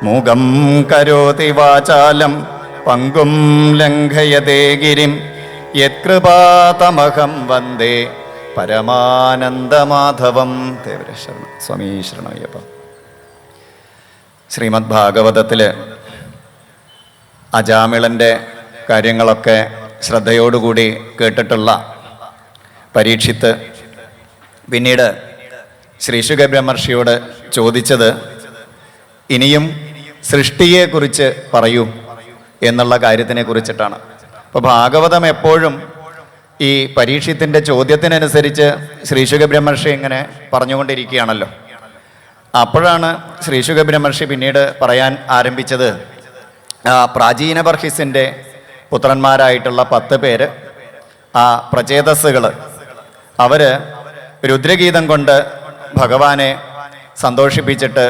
മൂകം കരോതി വാചാലം പങ്കും ലംഘയതേ ഗിരിം യത്കൃപാതമഹം വന്ദേ പരമാനന്ദമാധവം. ദേവരശരണം സ്വാമീ ശരണയ്യപ്പ. ശ്രീമദ് ഭാഗവതത്തിൽ അജാമിളൻ്റെ കാര്യങ്ങളൊക്കെ ശ്രദ്ധയോടുകൂടി കേട്ടിട്ടുള്ള പരീക്ഷിത്ത് പിന്നീട് ശ്രീശുക ബ്രഹ്മർഷിയോട് ചോദിച്ചത് ഇനിയും സൃഷ്ടിയെക്കുറിച്ച് പറയൂ എന്നുള്ള കാര്യത്തിനെ കുറിച്ചിട്ടാണ്. അപ്പോൾ ഭാഗവതം എപ്പോഴും ഈ പരീക്ഷിത്തിൻ്റെ ചോദ്യത്തിനനുസരിച്ച് ശ്രീശുക ബ്രഹ്മർഷി ഇങ്ങനെ പറഞ്ഞുകൊണ്ടിരിക്കുകയാണല്ലോ. അപ്പോഴാണ് ശ്രീശുക ബ്രഹ്മർഷി പിന്നീട് പറയാൻ ആരംഭിച്ചത് പ്രാചീന ബർഹിസിൻ്റെ പുത്രന്മാരായിട്ടുള്ള 10 പേര്, ആ പ്രചേതസ്സുകൾ, അവർ രുദ്രഗീതം കൊണ്ട് ഭഗവാനെ സന്തോഷിപ്പിച്ചിട്ട്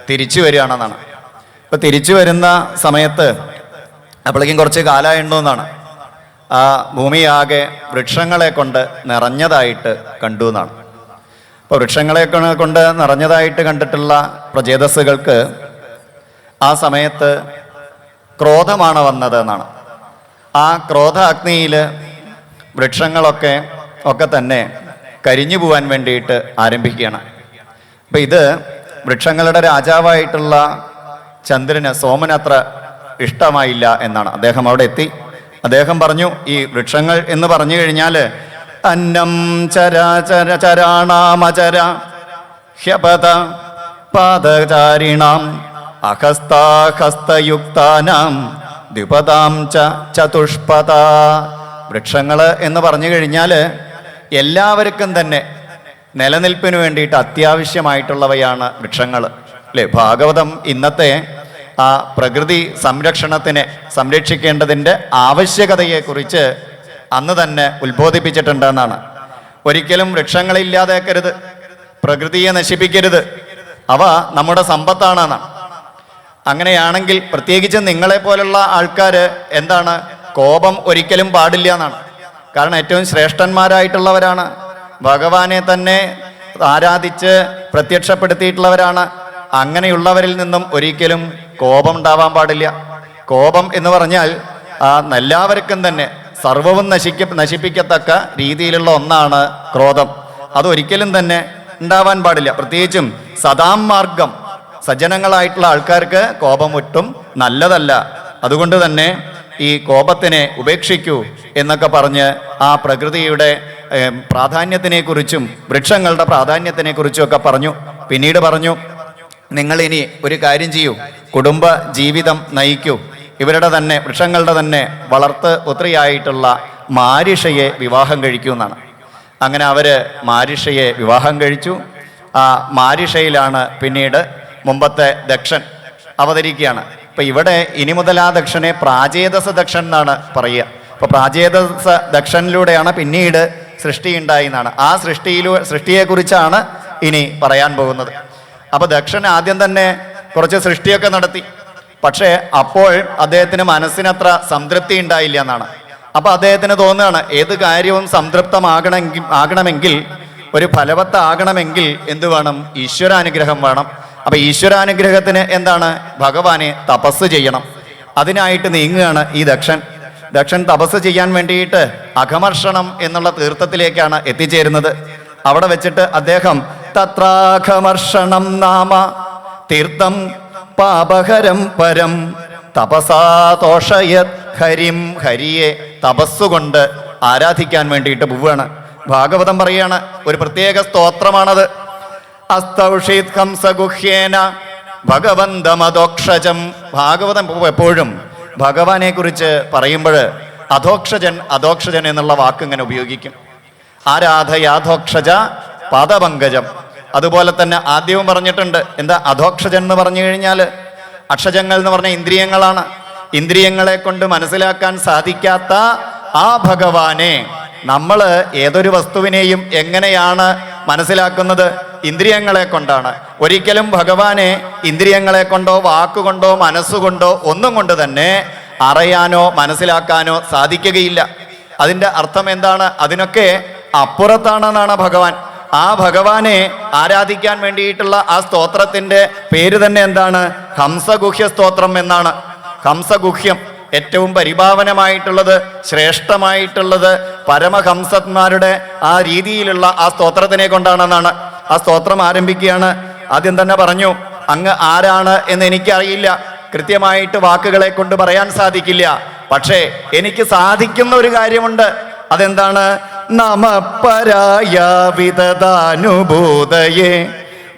തിരിച്ചു വരികയാണെന്നാണ്. ഇപ്പോൾ തിരിച്ചു വരുന്ന സമയത്ത് അപ്പോഴേക്കും കുറച്ച് കാലമായിട്ടു എന്നാണ്. ആ ഭൂമിയാകെ വൃക്ഷങ്ങളെ കൊണ്ട് നിറഞ്ഞതായിട്ട് കണ്ടു എന്നാണ്. അപ്പോൾ വൃക്ഷങ്ങളെ കൊണ്ട് നിറഞ്ഞതായിട്ട് കണ്ടിട്ടുള്ള പ്രചേതസ്സുകൾക്ക് ആ സമയത്ത് ക്രോധമാണ് വന്നത് എന്നാണ്. ആ ക്രോധ അഗ്നിയിൽ വൃക്ഷങ്ങളൊക്കെ തന്നെ കരിഞ്ഞു പോവാൻ വേണ്ടിയിട്ട് ആരംഭിക്കുകയാണ്. അപ്പം ഇത് വൃക്ഷങ്ങളുടെ രാജാവായിട്ടുള്ള ചന്ദ്രന്, സോമന് അത്ര ഇഷ്ടമായില്ല എന്നാണ്. അദ്ദേഹം അവിടെ എത്തി. അദ്ദേഹം പറഞ്ഞു, ഈ വൃക്ഷങ്ങൾ എന്ന് പറഞ്ഞു കഴിഞ്ഞാൽ അന്നം ചരാണാമചര ഹ്യപത പാദചാരിണാം അഹസ്താഹസ്തയുക്താനാം ദ്വിപദാം ചതുഷ്പദ. വൃക്ഷങ്ങൾ എന്ന് പറഞ്ഞു കഴിഞ്ഞാൽ എല്ലാവർക്കും തന്നെ നിലനിൽപ്പിന് വേണ്ടിയിട്ട് അത്യാവശ്യമായിട്ടുള്ളവയാണ് വൃക്ഷങ്ങൾ, അല്ലേ? ഭാഗവതം ഇന്നത്തെ ആ പ്രകൃതി സംരക്ഷിക്കേണ്ടതിൻ്റെ ആവശ്യകതയെക്കുറിച്ച് അന്ന് തന്നെ ഉത്ബോധിപ്പിച്ചിട്ടുണ്ടെന്നാണ്. ഒരിക്കലും വൃക്ഷങ്ങളില്ലാതാക്കരുത്, പ്രകൃതിയെ നശിപ്പിക്കരുത്, അവ നമ്മുടെ സമ്പത്താണെന്നാണ്. അങ്ങനെയാണെങ്കിൽ പ്രത്യേകിച്ച് നിങ്ങളെപ്പോലുള്ള ആൾക്കാർ എന്താണ്, കോപം ഒരിക്കലും പാടില്ല എന്നാണ്. കാരണം ഏറ്റവും ശ്രേഷ്ഠന്മാരായിട്ടുള്ളവരാണ്, ഭഗവാനെ തന്നെ ആരാധിച്ച് പ്രത്യക്ഷപ്പെടുത്തിയിട്ടുള്ളവരാണ്. അങ്ങനെയുള്ളവരിൽ നിന്നും ഒരിക്കലും കോപം ഉണ്ടാവാൻ പാടില്ല. കോപം എന്ന് പറഞ്ഞാൽ എല്ലാവർക്കും തന്നെ സർവവും നശിപ്പിക്കത്തക്ക രീതിയിലുള്ള ഒന്നാണ് ക്രോധം. അതൊരിക്കലും തന്നെ ഉണ്ടാവാൻ പാടില്ല. പ്രത്യേകിച്ചും സദാം മാർഗം സജ്ജനങ്ങളായിട്ടുള്ള ആൾക്കാർക്ക് കോപം ഒട്ടും നല്ലതല്ല. അതുകൊണ്ട് തന്നെ ഈ കോപത്തിനെ ഉപേക്ഷിക്കൂ എന്നൊക്കെ പറഞ്ഞ് ആ പ്രകൃതിയുടെ പ്രാധാന്യത്തിനെക്കുറിച്ചും വൃക്ഷങ്ങളുടെ പ്രാധാന്യത്തിനെക്കുറിച്ചും ഒക്കെ പറഞ്ഞു. പിന്നീട് പറഞ്ഞു, നിങ്ങളിനി ഒരു കാര്യം ചെയ്യൂ, കുടുംബ ജീവിതം നയിക്കൂ. ഇവരുടെ തന്നെ വൃക്ഷങ്ങളുടെ തന്നെ വളർത്ത് പുത്രിയായിട്ടുള്ള മാരിഷയെ വിവാഹം കഴിക്കൂ എന്നാണ്. അങ്ങനെ അവർ മാരിഷയെ വിവാഹം കഴിച്ചു. ആ മാരിഷയിലാണ് പിന്നീട് മുമ്പത്തെ ദക്ഷൻ അവതരിക്കുകയാണ്. ഇപ്പം ഇവിടെ ഇനി മുതൽ ആ ദക്ഷനെ പ്രാചേതസ ദക്ഷൻ എന്നാണ് പറയുക. അപ്പോൾ പ്രാചേതസ ദക്ഷനിലൂടെയാണ് പിന്നീട് സൃഷ്ടി ഉണ്ടായി എന്നാണ്. ആ സൃഷ്ടിയെക്കുറിച്ചാണ് ഇനി പറയാൻ പോകുന്നത്. അപ്പോൾ ദക്ഷൻ ആദ്യം തന്നെ കുറച്ച് സൃഷ്ടിയൊക്കെ നടത്തി. പക്ഷേ അപ്പോൾ അദ്ദേഹത്തിന് മനസ്സിനത്ര സംതൃപ്തി ഉണ്ടായില്ല എന്നാണ്. അപ്പോൾ അദ്ദേഹത്തിന് തോന്നുകയാണ്, ഏത് കാര്യവും സംതൃപ്തമാകണമെങ്കിൽ ഒരു ഫലവത്താകണമെങ്കിൽ എന്ത് വേണം? ഈശ്വരാനുഗ്രഹം വേണം. അപ്പം ഈശ്വരാനുഗ്രഹത്തിന് എന്താണ്? ഭഗവാനെ തപസ് ചെയ്യണം. അതിനായിട്ട് നീങ്ങുകയാണ് ഈ ദക്ഷൻ തപസ് ചെയ്യാൻ വേണ്ടിയിട്ട് അഘമർഷണം എന്നുള്ള തീർത്ഥത്തിലേക്കാണ് എത്തിച്ചേരുന്നത്. അവിടെ വെച്ചിട്ട് അദ്ദേഹം തത്രാഘമർഷണം നാമ തീർത്ഥം പാപഹരം പരം തപസാതോഷയത് ഹരിം. ഹരിയെ തപസ്സുകൊണ്ട് ആരാധിക്കാൻ വേണ്ടിയിട്ട് പോവുകയാണ്. ഭാഗവതം പറയാണ്, ഒരു പ്രത്യേക സ്തോത്രമാണത്. അസ്തൗഷീത് ഹംസഗുഹ്യേന ഭഗവന്തമധോക്ഷജം. ഭാഗവതം എപ്പോഴും ഭഗവാനെ കുറിച്ച് പറയുമ്പോൾ അധോക്ഷജൻ എന്നുള്ള വാക്ക് ഇങ്ങനെ ഉപയോഗിക്കും. ആരാധയാധോക്ഷജ പാദപങ്കജം. അതുപോലെ തന്നെ ആദ്യവും പറഞ്ഞിട്ടുണ്ട്. എന്താ അധോക്ഷജൻ എന്ന് പറഞ്ഞു കഴിഞ്ഞാൽ? അക്ഷജങ്ങൾ എന്ന് പറഞ്ഞ ഇന്ദ്രിയങ്ങളാണ്. ഇന്ദ്രിയങ്ങളെ കൊണ്ട് മനസ്സിലാക്കാൻ സാധിക്കാത്ത ആ ഭഗവാനെ നമ്മൾ ഏതൊരു വസ്തുവിനെയും എങ്ങനെയാണ് മനസ്സിലാക്കുന്നത്? ഇന്ദ്രിയങ്ങളെ കൊണ്ടാണ്. ഒരിക്കലും ഭഗവാനെ ഇന്ദ്രിയങ്ങളെ കൊണ്ടോ വാക്കുകൊണ്ടോ മനസ്സുകൊണ്ടോ ഒന്നും കൊണ്ട് തന്നെ അറിയാനോ മനസ്സിലാക്കാനോ സാധിക്കുകയില്ല. അതിൻ്റെ അർത്ഥം എന്താണ്? അതിനൊക്കെ അപ്പുറത്താണെന്നാണ് ഭഗവാൻ. ആ ഭഗവാനെ ആരാധിക്കാൻ വേണ്ടിയിട്ടുള്ള ആ സ്തോത്രത്തിന്റെ പേര് തന്നെ എന്താണ്? ഹംസഗുഹ്യ സ്തോത്രം എന്നാണ്. ഹംസഗുഹ്യം ഏറ്റവും പരിഭാവനമായിട്ടുള്ളത്, ശ്രേഷ്ഠമായിട്ടുള്ളത് പരമഹംസന്മാരുടെ ആ രീതിയിലുള്ള ആ സ്തോത്രത്തിനെ കൊണ്ടാണെന്നാണ്. ആ സ്തോത്രം ആരംഭിക്കുകയാണ്. ആദ്യം തന്നെ പറഞ്ഞു, അങ്ങ് ആരാണ് എന്ന് എനിക്കറിയില്ല, കൃത്യമായിട്ട് വാക്കുകളെ കൊണ്ട് പറയാൻ സാധിക്കില്ല. പക്ഷേ എനിക്ക് സാധിക്കുന്ന ഒരു കാര്യമുണ്ട്. അതെന്താണ്? നമപരായ വിദദാനുഭൂതയേ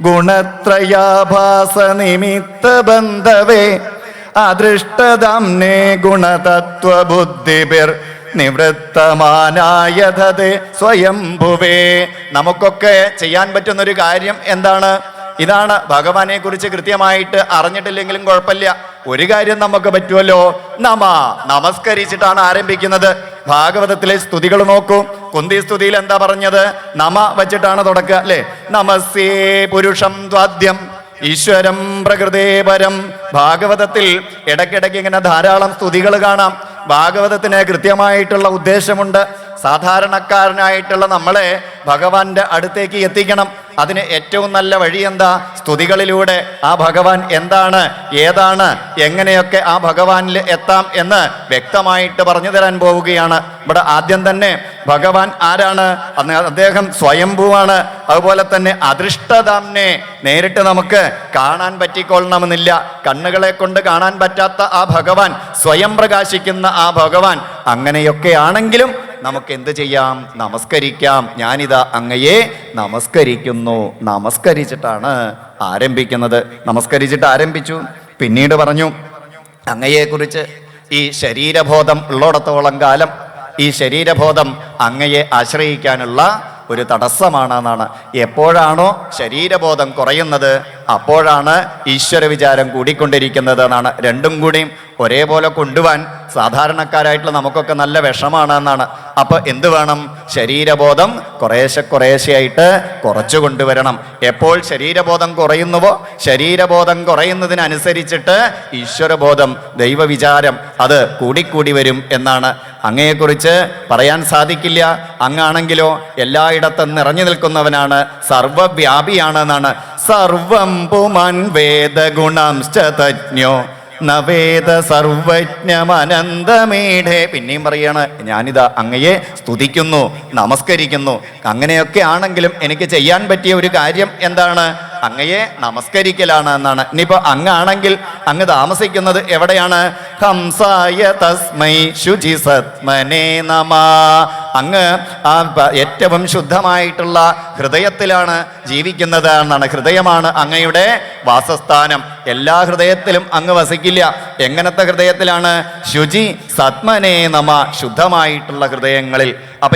ഗുണത്രയാഭാസ നിമിത്ത ബന്ധവേ അദൃഷ്ടദാംനേ ഗുണതത്വബുദ്ധിഭിർ നിവൃത്തമാനായതേ സ്വയംഭുവേ. നമുക്കൊക്കെ ചെയ്യാൻ പറ്റുന്നൊരു കാര്യം എന്താണ്? ഇതാണ്. ഭഗവാനെ കുറിച്ച് കൃത്യമായിട്ട് അറിഞ്ഞിട്ടില്ലെങ്കിലും കുഴപ്പമില്ല, ഒരു കാര്യം നമുക്ക് പറ്റുമല്ലോ. നമസ്കരിച്ചിട്ടാണ് ആരംഭിക്കുന്നത്. ഭാഗവതത്തിലെ സ്തുതികൾ നോക്കൂ. കുന്തി സ്തുതിയിൽ എന്താ പറഞ്ഞത്? നമ വച്ചിട്ടാണ് തുടക്കുക, അല്ലെ? നമസ്യേ പുരുഷം ദ്വാദ്യം ഈശ്വരം പ്രകൃതേപരം. ഭാഗവതത്തിൽ ഇടയ്ക്കിടയ്ക്ക് ഇങ്ങനെ ധാരാളം സ്തുതികൾ കാണാം. ഭാഗവതത്തിന് കൃത്യമായിട്ടുള്ള ഉദ്ദേശമുണ്ട്. സാധാരണക്കാരനായിട്ടുള്ള നമ്മളെ ഭഗവാന്റെ അടുത്തേക്ക് എത്തിക്കണം. അതിന് ഏറ്റവും നല്ല വഴി എന്താ? സ്തുതികളിലൂടെ ആ ഭഗവാൻ എന്താണ്, ഏതാണ്, എങ്ങനെയൊക്കെ ആ ഭഗവാനിൽ എത്താം എന്ന് വ്യക്തമായിട്ട് പറഞ്ഞു തരാൻ പോവുകയാണ്. ഇവിടെ ആദ്യം തന്നെ ഭഗവാൻ ആരാണ്? അദ്ദേഹം സ്വയംഭൂവാണ്. അതുപോലെ തന്നെ അദൃഷ്ടദാംനെ, നേരിട്ട് നമുക്ക് കാണാൻ പറ്റിക്കൊള്ളണമെന്നില്ല. കണ്ണുകളെ കൊണ്ട് കാണാൻ പറ്റാത്ത ആ ഭഗവാൻ, സ്വയം പ്രകാശിക്കുന്ന ആ ഭഗവാൻ, അങ്ങനെയൊക്കെ ആണെങ്കിലും നമുക്ക് എന്ത് ചെയ്യാം? നമസ്കരിക്കാം. ഞാനിതാ അങ്ങയെ നമസ്കരിക്കുന്നു. നമസ്കരിച്ചിട്ടാണ് ആരംഭിക്കുന്നത്. നമസ്കരിച്ചിട്ട് ആരംഭിച്ചു. പിന്നീട് പറഞ്ഞു, അങ്ങയെക്കുറിച്ച് ഈ ശരീരബോധം ഉള്ളിടത്തോളം കാലം ഈ ശരീരബോധം അങ്ങയെ ആശ്രയിക്കാനുള്ള ഒരു തടസ്സമാണെന്നാണ്. എപ്പോഴാണോ ശരീരബോധം കുറയുന്നത് അപ്പോഴാണ് ഈശ്വര വിചാരം കൂടിക്കൊണ്ടിരിക്കുന്നത് എന്നാണ്. രണ്ടും കൂടിയും ഒരേപോലെ കൊണ്ടുപോകാൻ സാധാരണക്കാരായിട്ടുള്ള നമുക്കൊക്കെ നല്ല വിഷമാണ് എന്നാണ്. അപ്പൊ എന്ത് വേണം? ശരീരബോധം കുറേശ്ശെയായിട്ട് കുറച്ചു കൊണ്ടുവരണം. എപ്പോൾ ശരീരബോധം കുറയുന്നുവോ ശരീരബോധം കുറയുന്നതിനനുസരിച്ചിട്ട് ഈശ്വരബോധം, ദൈവവിചാരം അത് കൂടിക്കൂടി വരും എന്നാണ്. അങ്ങയെക്കുറിച്ച് പറയാൻ സാധിക്കില്ല. അങ്ങാണെങ്കിലോ എല്ലായിടത്തും നിറഞ്ഞു നിൽക്കുന്നവനാണ്, സർവവ്യാപിയാണെന്നാണ്. സർവം പുമാൻ വേദഗുണംശ്ചതജ്ഞോ നവേദ സർവജ്ഞമനന്തമീഢേ. പിന്നെയും പറയാണ്, ഞാനിതാ അങ്ങയെ സ്തുതിക്കുന്നു, നമസ്കരിക്കുന്നു. അങ്ങനെയൊക്കെ ആണെങ്കിലും എനിക്ക് ചെയ്യാൻ പറ്റിയ ഒരു കാര്യം എന്താണ്? അങ്ങയെ നമസ്കരിക്കലാണ് എന്നാണ്. ഇനിയിപ്പോ അങ്ങാണെങ്കിൽ അങ്ങ് താമസിക്കുന്നത് എവിടെയാണ്? ഹംസായ തസ്മൈ ശുചി സത്മനേ നമഃ. അങ്ങ് ആ ഏറ്റവും ശുദ്ധമായിട്ടുള്ള ഹൃദയത്തിലാണ് ജീവിക്കുന്നത് എന്നാണ്. ഹൃദയമാണ് അങ്ങയുടെ വാസസ്ഥാനം. എല്ലാ ഹൃദയത്തിലും അങ്ങ് വസിക്കില്ല. എങ്ങനത്തെ ഹൃദയത്തിലാണ്? ശുചി സത്മനേ നമഃ, ശുദ്ധമായിട്ടുള്ള ഹൃദയങ്ങളിൽ. അപ്പൊ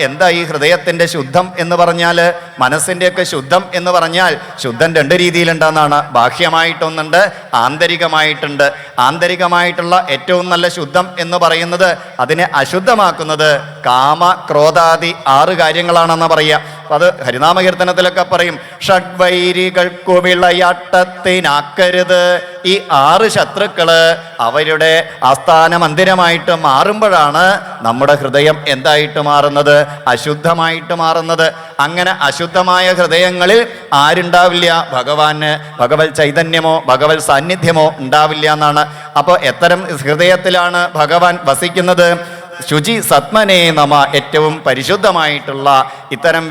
എന്താ ഈ ഹൃദയത്തിന്റെ ശുദ്ധം എന്ന് പറഞ്ഞാൽ? മനസ്സിന്റെയൊക്കെ ശുദ്ധം എന്ന് പറഞ്ഞാൽ ശുദ്ധം രണ്ട് രീതിയിലുണ്ടെന്നാണ്. ബാഹ്യമായിട്ടൊന്നുണ്ട്, ആന്തരികമായിട്ടുണ്ട്. ആന്തരികമായിട്ടുള്ള ഏറ്റവും നല്ല ശുദ്ധം എന്ന് പറയുന്നത്, അതിനെ അശുദ്ധമാക്കുന്നത് കാമ ക്രോധാദി 6 കാര്യങ്ങളാണെന്ന് പറയുക. അത് ഹരിനാമകീർത്തനത്തിലൊക്കെ പറയും, ഷഡ്വൈരികൾക്കു വിളയാട്ടത്തിനാക്കരുത്. ഈ 6 ശത്രുക്കള് അവരുടെ ആസ്ഥാന മന്ദിരമായിട്ട് മാറുമ്പോഴാണ് നമ്മുടെ ഹൃദയം എന്തായിട്ട് മാറുന്നത്? അശുദ്ധമായിട്ട് മാറുന്നത്. അങ്ങനെ അശുദ്ധമായ ഹൃദയങ്ങളിൽ ആരുണ്ടാവില്ല? ഭഗവാന് ഭഗവത് ചൈതന്യമോ ഭഗവത് സാന്നിധ്യമോ ഉണ്ടാവില്ല എന്നാണ്. അപ്പോൾ എത്തരം ഹൃദയത്തിലാണ് ഭഗവാൻ വസിക്കുന്നത്? ശുചി സത്മനേ നമ, ഏറ്റവും പരിശുദ്ധമായിട്ടുള്ള ഇത്തരം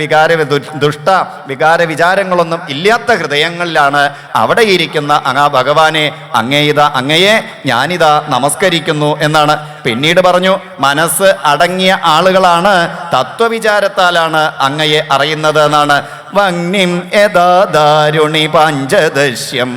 ദുഷ്ട വികാര വിചാരങ്ങളൊന്നും ഇല്ലാത്ത ഹൃദയങ്ങളിലാണ് അവിടെ ഇരിക്കുന്ന ഭഗവാനെ അങ്ങയെ ഞാനിതാ നമസ്കരിക്കുന്നു എന്നാണ്. പിന്നീട് പറഞ്ഞു, മനസ്സ് അടങ്ങിയ ആളുകളാണ് തത്വവിചാരത്താലാണ് അങ്ങയെ അറിയുന്നത് എന്നാണ്. വഗ്നിം യഥാ ദാരുണി പാഞ്ചദശ്യം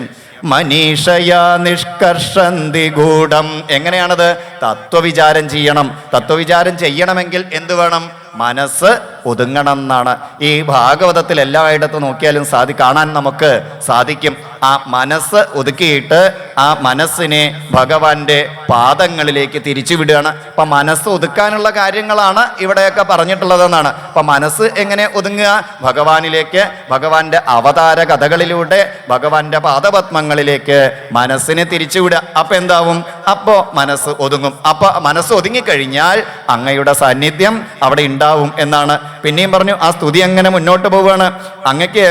മനീഷയാ നിഷ്കർഷന്തി ഗൂഢം. എങ്ങനെയാണത്? തത്വവിചാരം ചെയ്യണം. തത്വവിചാരം ചെയ്യണമെങ്കിൽ എന്ത് വേണം? മനസ്സ് ഒതുങ്ങണം എന്നാണ്. ഈ ഭാഗവതത്തിൽ എല്ലായിടത്തും നോക്കിയാലും കാണാൻ നമുക്ക് സാധിക്കും. ആ മനസ്സ് ഒതുക്കിയിട്ട് ആ മനസ്സിനെ ഭഗവാന്റെ പാദങ്ങളിലേക്ക് തിരിച്ചു വിടുകയാണ്. അപ്പൊ മനസ്സ് ഒതുക്കാനുള്ള കാര്യങ്ങളാണ് ഇവിടെയൊക്കെ പറഞ്ഞിട്ടുള്ളതെന്നാണ്. അപ്പൊ മനസ്സ് എങ്ങനെ ഒതുങ്ങുക? ഭഗവാനിലേക്ക്, ഭഗവാന്റെ അവതാര കഥകളിലൂടെ ഭഗവാന്റെ പാദപത്മങ്ങളിലേക്ക് മനസ്സിനെ തിരിച്ചുവിടുക. അപ്പൊ എന്താവും? അപ്പോ മനസ്സ് ഒതുങ്ങും. അപ്പൊ മനസ്സ് ഒതുങ്ങിക്കഴിഞ്ഞാൽ അങ്ങയുടെ സാന്നിധ്യം അവിടെ ഉണ്ടാവും എന്നാണ്. പിന്നെയും പറഞ്ഞു, ആ സ്തുതി അങ്ങനെ മുന്നോട്ട് പോവുകയാണ്. അങ്ങക്ക്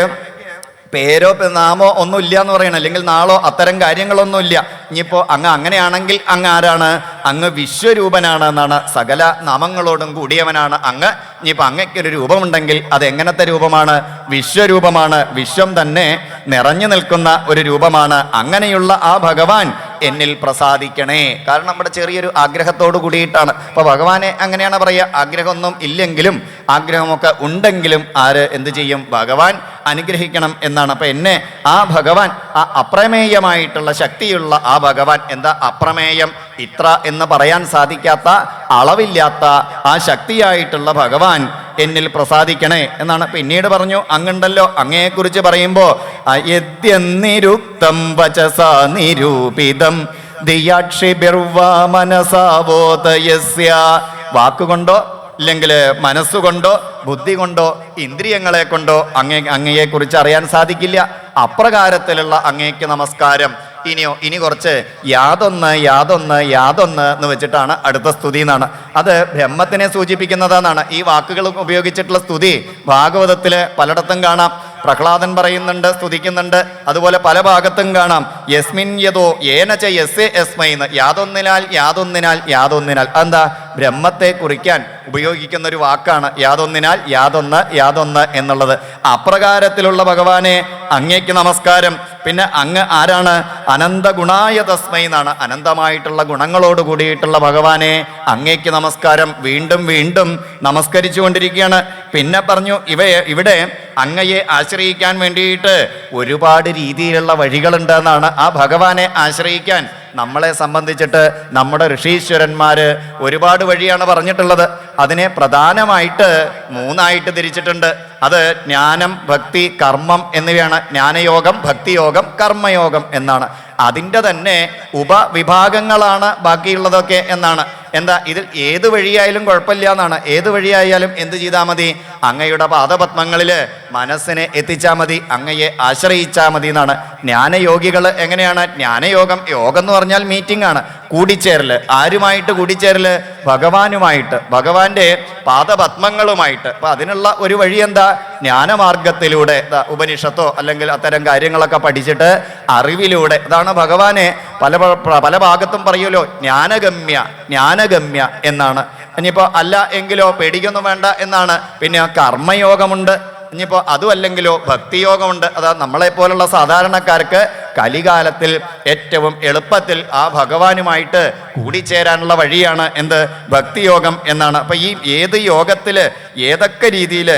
പേരോ നാമോ ഒന്നും ഇല്ല എന്ന് പറയണം, അല്ലെങ്കിൽ നാളോ അത്തരം കാര്യങ്ങളൊന്നുമില്ല. ഇനിയിപ്പോ അങ്ങ് അങ്ങനെയാണെങ്കിൽ അങ്ങ് ആരാണ്? അങ്ങ് വിശ്വരൂപനാണ് എന്നാണ്. സകല നാമങ്ങളോടും കൂടിയവനാണ് അങ്ങ്. ഇനിയിപ്പോൾ അങ്ങയ്ക്കൊരു രൂപമുണ്ടെങ്കിൽ അത് എങ്ങനത്തെ രൂപമാണ്? വിശ്വരൂപമാണ്. വിശ്വം തന്നെ നിറഞ്ഞു നിൽക്കുന്ന ഒരു രൂപമാണ്. അങ്ങനെയുള്ള ആ ഭഗവാൻ എന്നിൽ പ്രസാദിക്കണേ. കാരണം നമ്മുടെ ചെറിയൊരു ആഗ്രഹത്തോട് കൂടിയിട്ടാണ്. അപ്പൊ ഭഗവാനെ അങ്ങനെയാണ് പറയുക. ആഗ്രഹമൊന്നും ഇല്ലെങ്കിലും ആഗ്രഹമൊക്കെ ഉണ്ടെങ്കിലും ആര് എന്ത് ചെയ്യും? ഭഗവാൻ അനുഗ്രഹിക്കണം എന്നാണ്. അപ്പൊ എന്നെ ആ ഭഗവാൻ, ആ അപ്രമേയമായിട്ടുള്ള ശക്തിയുള്ള ആ ഭഗവാൻ, എന്താ അപ്രമേയം? ഇത്ര എന്ന് പറയാൻ സാധിക്കാത്ത, അളവില്ലാത്ത ആ ശക്തിയായിട്ടുള്ള ഭഗവാൻ എന്നിൽ പ്രസാദിക്കണേ എന്നാണ്. പിന്നീട് പറഞ്ഞു, അങ്ങുണ്ടല്ലോ, അങ്ങയെക്കുറിച്ച് പറയുമ്പോ യദ്യന്നിരുക്തം വചസാ നിരൂപിതം ദിയാക്ഷിബിർവാ മനസാവോദയസ്യ. വാക്കുകൊണ്ടോ ഇല്ലെങ്കിൽ മനസ്സുകൊണ്ടോ ബുദ്ധി കൊണ്ടോ ഇന്ദ്രിയങ്ങളെ കൊണ്ടോ അങ്ങയെക്കുറിച്ച് അറിയാൻ സാധിക്കില്ല. അപ്രകാരത്തിലുള്ള അങ്ങയ്ക്ക് നമസ്കാരം. ഇനി കുറച്ച് യാതൊന്ന് യാതൊന്ന് യാതൊന്ന് എന്ന് വെച്ചിട്ടാണ് അടുത്ത സ്തുതി എന്നാണ്. അത് ബ്രഹ്മത്തിനെ സൂചിപ്പിക്കുന്നതാണ്. ഈ വാക്കുകൾ ഉപയോഗിച്ചിട്ടുള്ള സ്തുതി ഭാഗവതത്തില് പലയിടത്തും കാണാം. പ്രഹ്ലാദൻ പറയുന്നുണ്ട്, സ്തുതിക്കുന്നുണ്ട്. അതുപോലെ പല ഭാഗത്തും കാണാം. യസ്മിൻ യതോ ഏനച യസ്യ യസ്മൈന്ന്, യാതൊന്നിനാൽ യാതൊന്നിനാൽ യാതൊന്നിനാൽ. എന്താ? ബ്രഹ്മത്തെ കുറിക്കാൻ ഉപയോഗിക്കുന്ന ഒരു വാക്കാണ് യാതൊന്നിനാൽ യാതൊന്ന് യാതൊന്ന് എന്നുള്ളത്. അപ്രകാരത്തിലുള്ള ഭഗവാനെ അങ്ങേക്ക് നമസ്കാരം. പിന്നെ അങ്ങ് ആരാണ്? അനന്ത ഗുണായ തസ്മൈ എന്നാണ്. അനന്തമായിട്ടുള്ള ഗുണങ്ങളോട് കൂടിയിട്ടുള്ള ഭഗവാനെ അങ്ങേക്ക് നമസ്കാരം. വീണ്ടും വീണ്ടും നമസ്കരിച്ചു കൊണ്ടിരിക്കുകയാണ്. പിന്നെ പറഞ്ഞു, ഇവിടെ അങ്ങയെ ആശ്രയിക്കാൻ വേണ്ടിയിട്ട് ഒരുപാട് രീതിയിലുള്ള വഴികളുണ്ട് എന്നാണ്. ആ ഭഗവാനെ ആശ്രയിക്കാൻ നമ്മളെ സംബന്ധിച്ചിട്ട് നമ്മുടെ ഋഷീശ്വരന്മാര് ഒരുപാട് വഴിയാണ് പറഞ്ഞിട്ടുള്ളത്. അതിനെ പ്രധാനമായിട്ട് 3ആയിട്ട് തിരിച്ചിട്ടുണ്ട്. അത് ജ്ഞാനം, ഭക്തി, കർമ്മം എന്നിവയാണ്. ജ്ഞാനയോഗം, ഭക്തിയോഗം, കർമ്മയോഗം എന്നാണ്. അതിൻ്റെ തന്നെ ഉപവിഭാഗങ്ങളാണ് ബാക്കിയുള്ളതൊക്കെ എന്നാണ്. എന്താ? ഇതിൽ ഏത് വഴിയായാലും കുഴപ്പമില്ല എന്നാണ്. ഏത് വഴിയായാലും എന്ത് ചെയ്താൽ മതി? അങ്ങയുടെ പാദപത്മങ്ങളിൽ മനസ്സിനെ എത്തിച്ചാൽ മതി, അങ്ങയെ ആശ്രയിച്ചാൽ മതി എന്നാണ്. ജ്ഞാനയോഗികൾ എങ്ങനെയാണ്? ജ്ഞാനയോഗം, യോഗം എന്ന് പറഞ്ഞാൽ മീറ്റിംഗ് ആണ്, കൂടിച്ചേരല്. ആരുമായിട്ട് കൂടിച്ചേരല്? ഭഗവാനുമായിട്ട്, ഭഗവാന്റെ പാദപത്മങ്ങളുമായിട്ട്. അപ്പൊ അതിനുള്ള ഒരു വഴി എന്താ? ജ്ഞാനമാർഗത്തിലൂടെ, ഉപനിഷത്തോ അല്ലെങ്കിൽ അത്തരം കാര്യങ്ങളൊക്കെ പഠിച്ചിട്ട് അറിവിലൂടെ. അതാണ് ഭഗവാനെ പല ഭാഗത്തും പറയുമല്ലോ, ജ്ഞാനഗമ്യ ജ്ഞാനഗമ്യ എന്നാണ്. ഇനിയിപ്പോൾ അല്ല എങ്കിലോ പേടിക്കൊന്നും വേണ്ട എന്നാണ്. പിന്നെ കർമ്മയോഗമുണ്ട്. ഇനിയിപ്പോൾ അതും അല്ലെങ്കിലോ ഭക്തിയോഗമുണ്ട്. അതാ നമ്മളെപ്പോലുള്ള സാധാരണക്കാർക്ക് കലികാലത്തിൽ ഏറ്റവും എളുപ്പത്തിൽ ആ ഭഗവാനുമായിട്ട് കൂടിച്ചേരാനുള്ള വഴിയാണ് എന്ത്? ഭക്തിയോഗം എന്നാണ്. അപ്പൊ ഈ ഏത് യോഗത്തില് ഏതൊക്കെ രീതിയിൽ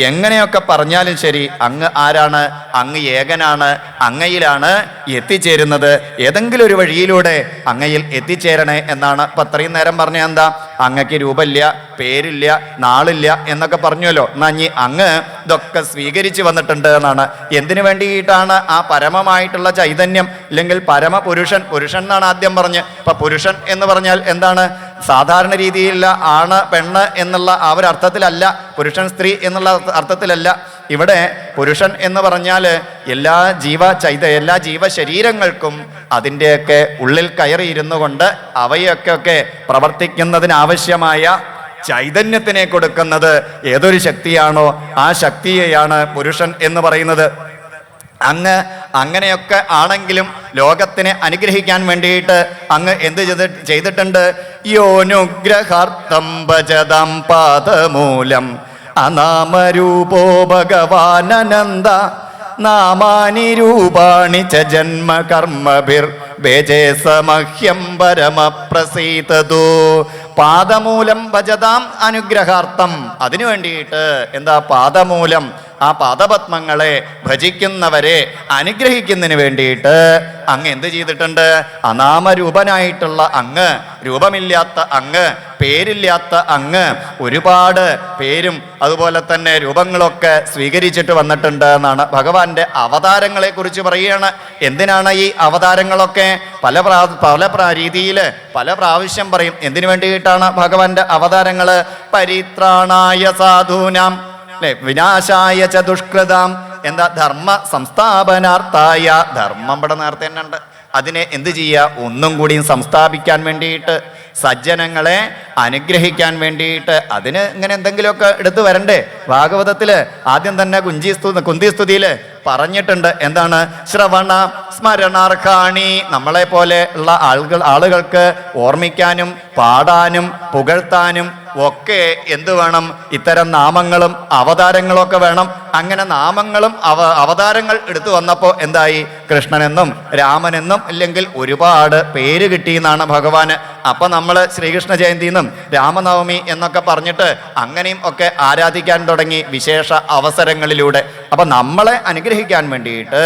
എങ്ങനെയൊക്കെ പറഞ്ഞാലും ശരി, അങ്ങ് ആരാണ്? അങ്ങ് ഏകനാണ്. അങ്ങയിലാണ് എത്തിച്ചേരുന്നത്. ഏതെങ്കിലും ഒരു വഴിയിലൂടെ അങ്ങയിൽ എത്തിച്ചേരണേ എന്നാണ്. അപ്പൊ അത്രയും നേരം പറഞ്ഞ എന്താ? അങ്ങക്ക് രൂപമില്ല, പേരില്ല, നാളില്ല എന്നൊക്കെ പറഞ്ഞല്ലോ. എന്നാ ഇനി അങ്ങ് ഇതൊക്കെ സ്വീകരിച്ചു വന്നിട്ടുണ്ട് എന്നാണ്. എന്തിനു വേണ്ടിയിട്ടാണ്? ആ പരമമായിട്ടുള്ള ചൈതന്യം, അല്ലെങ്കിൽ പരമപുരുഷൻ. പുരുഷൻ എന്നാണ് ആദ്യം പറഞ്ഞ്. അപ്പൊ പുരുഷൻ എന്ന് പറഞ്ഞാൽ എന്താണ്? സാധാരണ രീതിയിലുള്ള ആണ് പെണ്ണ് എന്നുള്ള ആ ഒരു അർത്ഥത്തിലല്ല, പുരുഷൻ സ്ത്രീ എന്നുള്ള അർത്ഥത്തിലല്ല. ഇവിടെ പുരുഷൻ എന്ന് പറഞ്ഞാൽ എല്ലാ ജീവശരീരങ്ങൾക്കും അതിൻ്റെയൊക്കെ ഉള്ളിൽ കയറിയിരുന്നു കൊണ്ട് അവയൊക്കെ പ്രവർത്തിക്കുന്നതിനാവശ്യമായ ചൈതന്യത്തിനെ കൊടുക്കുന്നത് ഏതൊരു ശക്തിയാണോ ആ ശക്തിയെയാണ് പുരുഷൻ എന്ന് പറയുന്നത്. അങ്ങനെയൊക്കെ ആണെങ്കിലും ലോകത്തിനെ അനുഗ്രഹിക്കാൻ വേണ്ടിയിട്ട് അങ്ങ് എന്ത് ചെയ്തിട്ടുണ്ട്? യോനുഗ്രഹാർത്ഥം ഭജതാം പാദമൂലം അനാമരൂപോ ഭഗവാനനന്ദ നാമാനി രൂപാണി ച ജന്മ കർമ്മഭിർ ബേജേസമഹ്യം പരമപ്രസീതതു. പാദമൂലം ഭജതാം അനുഗ്രഹാർത്ഥം. അതിനു വേണ്ടിയിട്ട് എന്താ? പാദമൂലം, ആ പാദപത്മങ്ങളെ ഭജിക്കുന്നവരെ അനുഗ്രഹിക്കുന്നതിന് വേണ്ടിയിട്ട് അങ്ങ് എന്ത് ചെയ്തിട്ടുണ്ട്? അനാമരൂപനായിട്ടുള്ള അങ്ങ്, രൂപമില്ലാത്ത അങ്ങ്, പേരില്ലാത്ത അങ്ങ് ഒരുപാട് പേരും അതുപോലെ തന്നെ രൂപങ്ങളൊക്കെ സ്വീകരിച്ചിട്ട് വന്നിട്ടുണ്ട് എന്നാണ് ഭഗവാന്റെ അവതാരങ്ങളെ കുറിച്ച് പറയുകയാണ്. എന്തിനാണ് ഈ അവതാരങ്ങളൊക്കെ? പല രീതിയിൽ പല പ്രാവശ്യം പറയും. എന്തിനു വേണ്ടിയിട്ടാണ് ഭഗവാന്റെ അവതാരങ്ങള്? പരിത്രാണായ സാധൂനാം, അല്ലെ, വിനാശായ ച ദുഷ്കൃതാം. എന്താ? ധർമ്മ സംസ്ഥാപനാർത്ഥായ. ധർമ്മം ഇവിടെ നേരത്തെ തന്നെ ഉണ്ട്. അതിനെ എന്ത് ചെയ്യുക? ഒന്നും കൂടിയും സംസ്ഥാപിക്കാൻ വേണ്ടിയിട്ട്, സജ്ജനങ്ങളെ അനുഗ്രഹിക്കാൻ വേണ്ടിയിട്ട്. അതിന് ഇങ്ങനെ എന്തെങ്കിലുമൊക്കെ എടുത്തു വരണ്ടേ? ഭാഗവതത്തില് ആദ്യം തന്നെ കുന്തിസ്തുതിയില് പറഞ്ഞിട്ടുണ്ട്. എന്താണ്? ശ്രവണ സ്മരണാർഹാണി. നമ്മളെ പോലെ ഉള്ള ആളുകൾക്ക് ഓർമ്മിക്കാനും പാടാനും പുകഴ്ത്താനും ഒക്കെ എന്ത് വേണം? ഇത്തരം നാമങ്ങളും അവതാരങ്ങളൊക്കെ വേണം. അങ്ങനെ നാമങ്ങളും അവതാരങ്ങൾ എടുത്തു വന്നപ്പോൾ എന്തായി? കൃഷ്ണനെന്നും രാമനെന്നും ഇല്ലെങ്കിൽ ഒരുപാട് പേര് കിട്ടിയെന്നാണ് ഭഗവാന്. അപ്പൊ നമ്മൾ ശ്രീകൃഷ്ണ ജയന്തി എന്നും രാമനവമി എന്നൊക്കെ പറഞ്ഞിട്ട് അങ്ങനെയും ഒക്കെ ആരാധിക്കാൻ തുടങ്ങി വിശേഷ അവസരങ്ങളിലൂടെ. അപ്പൊ നമ്മളെ അനുഗ്രഹിക്കാൻ വേണ്ടിയിട്ട്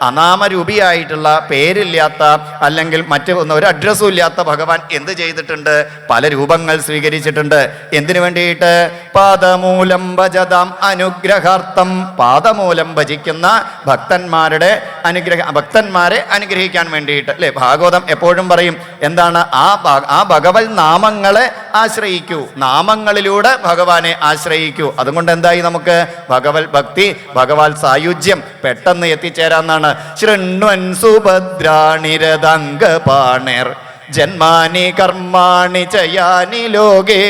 അനാമരൂപിയായിട്ടുള്ള, പേരില്ലാത്ത, അല്ലെങ്കിൽ മറ്റു ഒരു അഡ്രസ്സും ഇല്ലാത്ത ഭഗവാൻ എന്ത് ചെയ്തിട്ടുണ്ട്? പല രൂപങ്ങൾ സ്വീകരിച്ചിട്ടുണ്ട്. എന്തിനു വേണ്ടിയിട്ട്? പാദമൂലം ഭജതാം അനുഗ്രഹാർത്ഥം. പാദമൂലം ഭജിക്കുന്ന ഭക്തന്മാരെ അനുഗ്രഹിക്കാൻ വേണ്ടിയിട്ട്, അല്ലെ? ഭാഗവതം എപ്പോഴും പറയും എന്താണ്? ആ ഭഗവത് നാമങ്ങളെ ആശ്രയിക്കൂ, നാമങ്ങളിലൂടെ ഭഗവാനെ ആശ്രയിക്കൂ. അതുകൊണ്ട് എന്തായി? നമുക്ക് ഭഗവത് ഭക്തി, ഭഗവത് സായുജ്യം പെട്ടെന്ന് എത്തിച്ചേരാന്നാണ്. ശൃണ്വൻ സുഭദ്രാണിരതംഗപാണേർ ജന്മാനി കർമാണി ചയാനി ലോകേ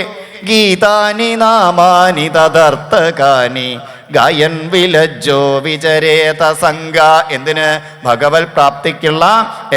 ഗീതാനി നാമാനി തദർത്ഥകാനി ഗായൻ വിലജ്ജോ വിചരേത സംഘ. എന്തിന്? ഭഗവത് പ്രാപ്തിക്കുള്ള